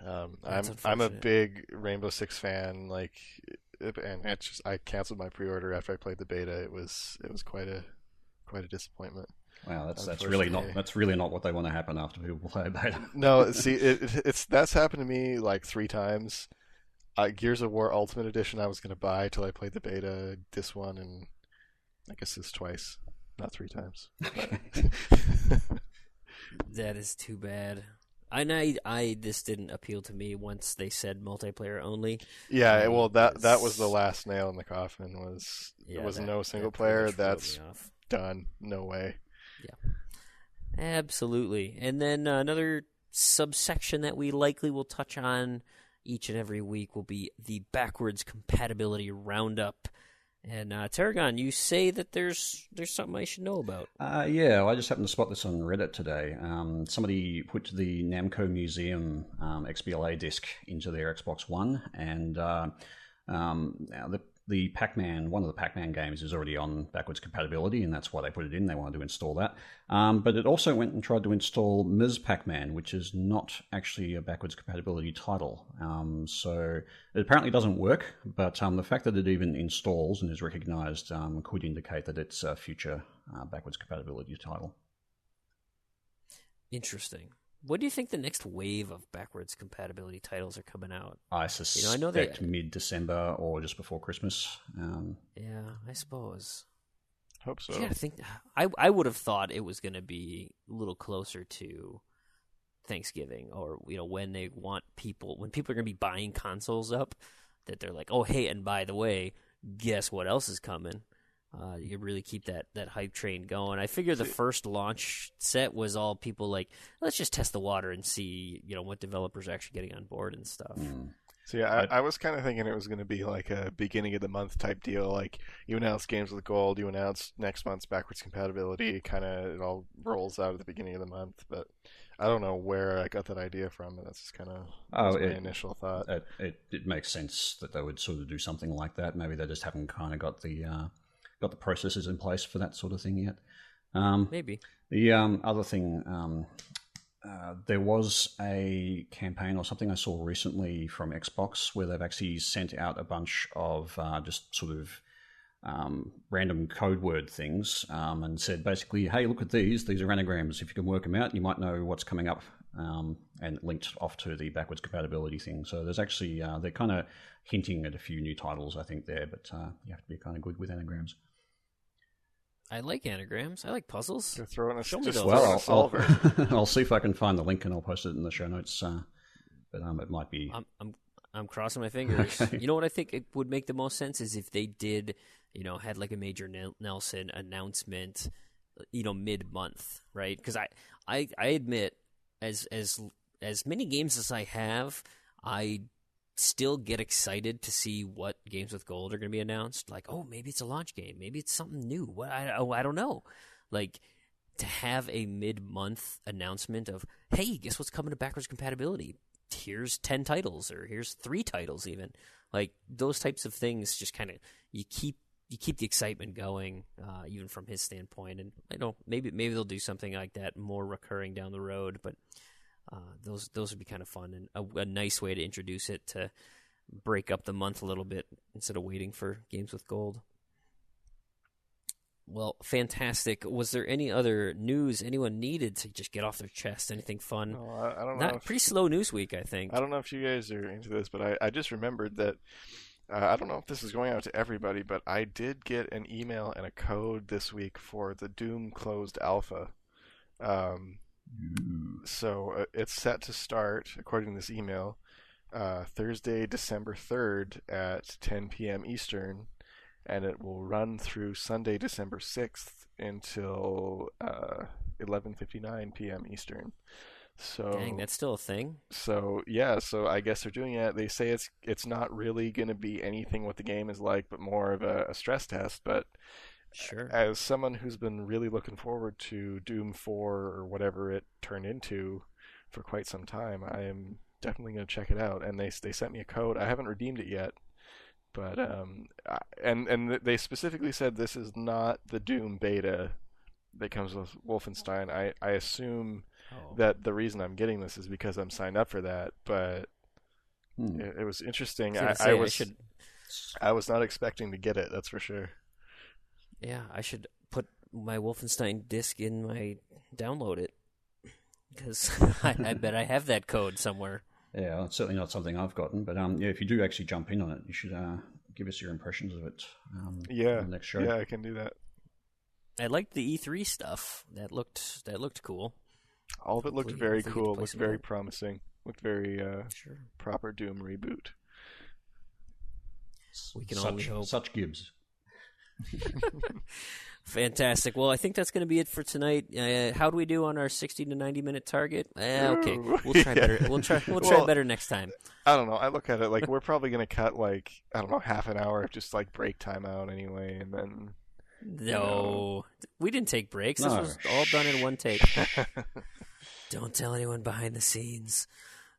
C: I'm a
A: unfortunate.
C: big Rainbow Six fan, and I canceled my pre-order after I played the beta. It was quite a disappointment.
B: Wow, that's really not what they want to happen after people play beta.
C: No, see, that's happened to me like 3 times. Gears of War Ultimate Edition I was going to buy till I played the beta. This one, and I guess this twice, not 3 times.
A: That is too bad. I this didn't appeal to me once they said multiplayer only.
C: Yeah, well, that was the last nail in the coffin. There was no single player. That's done. No way.
A: Yeah, absolutely. And then another subsection that we likely will touch on each and every week will be the backwards compatibility roundup. And Tarragon, you say that there's something I should know about.
B: Yeah, I just happened to spot this on Reddit today. Somebody put the Namco Museum XBLA disc into their Xbox One, and now the Pac-Man, one of the Pac-Man games is already on backwards compatibility, and that's why they put it in. They wanted to install that. But it also went and tried to install Ms. Pac-Man, which is not actually a backwards compatibility title. So it apparently doesn't work, but the fact that it even installs and is recognized could indicate that it's a future backwards compatibility title.
A: Interesting. What do you think the next wave of backwards compatibility titles are coming out?
B: I suspect
A: I know
B: mid-December or just before Christmas.
A: Yeah, I suppose.
C: Hope so.
A: Yeah, I think I would have thought it was going to be a little closer to Thanksgiving, or when people are going to be buying consoles up, that they're like, oh hey, and by the way, guess what else is coming? You really keep that hype train going. I figure the first launch set was all people like, let's just test the water and see, what developers are actually getting on board and stuff.
C: So yeah, I was kind of thinking it was going to be like a beginning of the month type deal. Like you announce games with gold, you announce next month's backwards compatibility. Kind of it all rolls out at the beginning of the month. But I don't know where I got that idea from. But that's just kind of my initial thought.
B: It makes sense that they would sort of do something like that. Maybe they just haven't kind of got the processes in place for that sort of thing yet.
A: Maybe.
B: The other thing, there was a campaign or something I saw recently from Xbox where they've actually sent out a bunch of just sort of random code word things and said basically, hey, look at these are anagrams. If you can work them out, you might know what's coming up, and linked off to the backwards compatibility thing. So there's actually, they're kind of hinting at a few new titles, I think, there, but you have to be kind of good with anagrams.
A: I like anagrams. I like puzzles.
C: They're throwing a,
A: Show me
C: just
A: those.
C: throwing a
B: Well,
C: solver.
B: I'll see if I can find the link and I'll post it in the show notes. But it might be.
A: I'm crossing my fingers.
B: Okay.
A: You know what I think it would make the most sense is if they did, had like a Major Nelson announcement, mid-month, right? Because I admit, as many games as I have, I still get excited to see what games with gold are going to be announced. Like, oh, maybe it's a launch game, maybe it's something new. What I don't know. Like, to have a mid-month announcement of, hey, guess what's coming to backwards compatibility? Here's 10 titles, or here's 3 titles even. Like, those types of things just kind of, you keep the excitement going, even from his standpoint. And maybe they'll do something like that more recurring down the road, but those would be kind of fun and a nice way to introduce it, to break up the month a little bit instead of waiting for games with gold. Well, fantastic. Was there any other news anyone needed to just get off their chest? Anything fun?
C: No, I don't know.
A: Pretty slow news week, I think.
C: I don't know if you guys are into this, but I just remembered that, I don't know if this is going out to everybody, but I did get an email and a code this week for the Doom closed alpha. So it's set to start, according to this email, Thursday, December 3rd at 10 p.m. Eastern, and it will run through Sunday, December 6th until 11:59 p.m. Eastern. So
A: dang, that's still a thing?
C: So yeah, so I guess they're doing it. They say it's not really going to be anything what the game is like, but more of a stress test. But
A: sure,
C: as someone who's been really looking forward to Doom 4 or whatever it turned into for quite some time, I am definitely going to check it out. And they sent me a code. I haven't redeemed it yet, but and they specifically said this is not the Doom beta that comes with Wolfenstein. I assume that the reason I'm getting this is because I'm signed up for that, but it was interesting. I was not expecting to get it, that's for sure.
A: Yeah, I should put my Wolfenstein disc in my download it, because I bet I have that code somewhere.
B: Yeah, it's certainly not something I've gotten, but if you do actually jump in on it, you should give us your impressions of it. On the next show.
C: Yeah, I can do that.
A: I liked the E3 stuff. That looked cool.
C: All of it looked very cool. Looked very promising. Looked very
A: sure.
C: Proper Doom reboot.
A: We can only hope.
B: Such Gibbs.
A: Fantastic. Well, I think that's going to be it for tonight. How do we do on our 60 to 90 minute target? Okay, we'll try better. We'll try better next time.
C: I don't know. I look at it like we're probably going to cut half an hour of just like break time out anyway, and then.
A: No, we didn't take breaks. This was all done in one take. Don't tell anyone behind the scenes.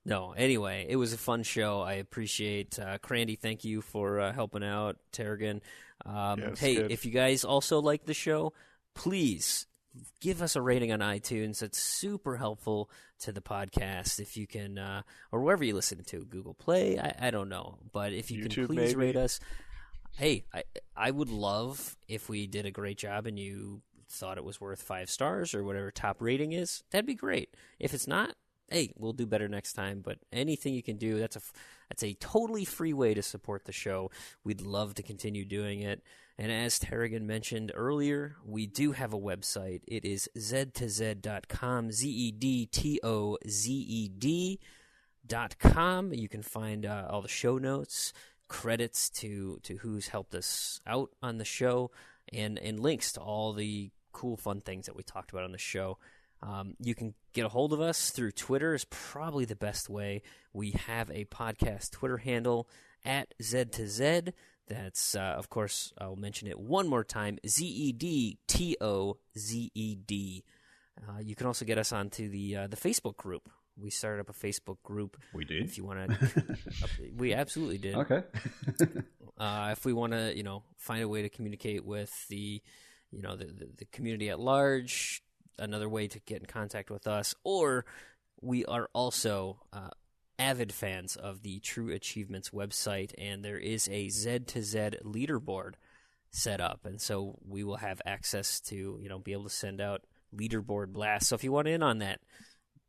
A: No, anyway, it was a fun show. I appreciate Crandy. Thank you for helping out, Terrigan. Hey, good. If you guys also like the show, please give us a rating on iTunes. That's super helpful to the podcast. If you can, or wherever you listen to, Google Play, I don't know. But if you YouTube, can please rate us. Hey, I would love if we did a great job and you thought it was worth 5 stars or whatever top rating is. That'd be great. If it's not, hey, we'll do better next time. But anything you can do, that's a totally free way to support the show. We'd love to continue doing it. And as Terrigan mentioned earlier, we do have a website. It is ztozed.com, ZEDTOZED.com. You can find all the show notes, credits to who's helped us out on the show, and links to all the cool, fun things that we talked about on the show. You can get a hold of us through Twitter is probably the best way. We have a podcast Twitter handle at Z2Z. That's, of course, I'll mention it one more time, ZEDTOZED. You can also get us onto the Facebook group. We started up a Facebook group.
B: We did?
A: If you want to, we absolutely did.
B: Okay.
A: If we want to, find a way to communicate with the community at large, another way to get in contact with us, or we are also avid fans of the True Achievements website, and there is a Z2Z leaderboard. set up, and so we will have access to be able to send out leaderboard blasts. So if you want in on that,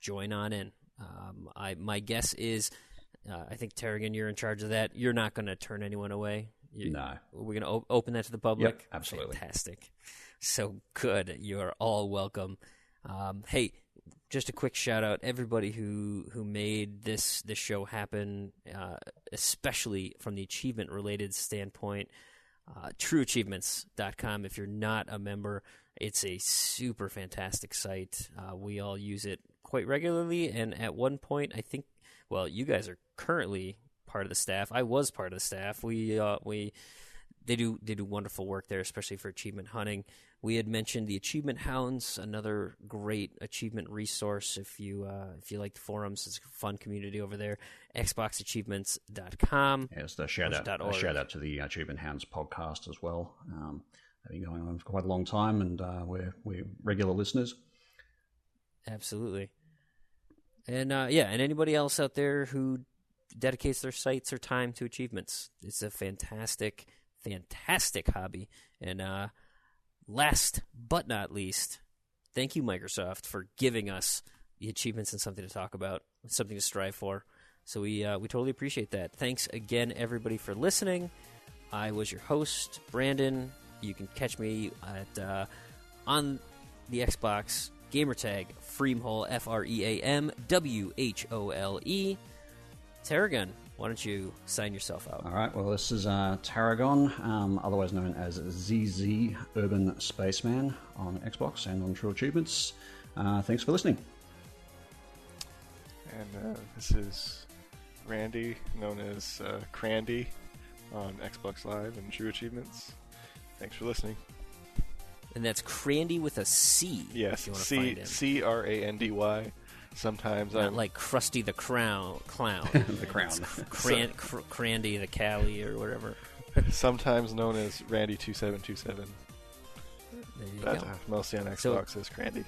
A: join on in. My guess is, I think Tarragon, you're in charge of that. You're not going to turn anyone away.
B: No,
A: we're going to open that to the public.
B: Yep, absolutely.
A: Fantastic. So good. You are all welcome. Hey, just a quick shout out everybody who made this show happen, especially from the achievement related standpoint. TrueAchievements.com. If you're not a member, it's a super fantastic site. We all use it quite regularly, and at one point, I think, well, you guys are currently part of the staff. I was part of the staff. They do wonderful work there, especially for achievement hunting. We had mentioned the Achievement Hounds, another great achievement resource if you like the forums. It's a fun community over there. XboxAchievements.com.
B: Yes, a shout out to the Achievement Hounds podcast as well. They've been going on for quite a long time, and we're regular listeners.
A: Absolutely. And and anybody else out there who dedicates their sites or time to achievements. It's a fantastic hobby. And last but not least, thank you, Microsoft, for giving us the achievements and something to talk about, something to strive for. So we totally appreciate that. Thanks again, everybody, for listening. I was your host, Brandon. You can catch me at on the Xbox gamertag Freemhole, FREAMWHOLE. Tarragon, why don't you sign yourself out?
B: All right. Well, this is Tarragon, otherwise known as ZZ Urban Spaceman on Xbox and on True Achievements. Thanks for listening.
C: And this is Randy, known as Crandy on Xbox Live and True Achievements. Thanks for listening.
A: And that's Crandy with a C.
C: Yes,
A: if you want to find him.
C: CRANDY. Sometimes
A: not like Krusty the Clown.
B: The Crown.
A: Crandy the Cali or whatever.
C: Sometimes known as Randy2727.
A: There you
C: But
A: go.
C: mostly on Xbox as Crandy.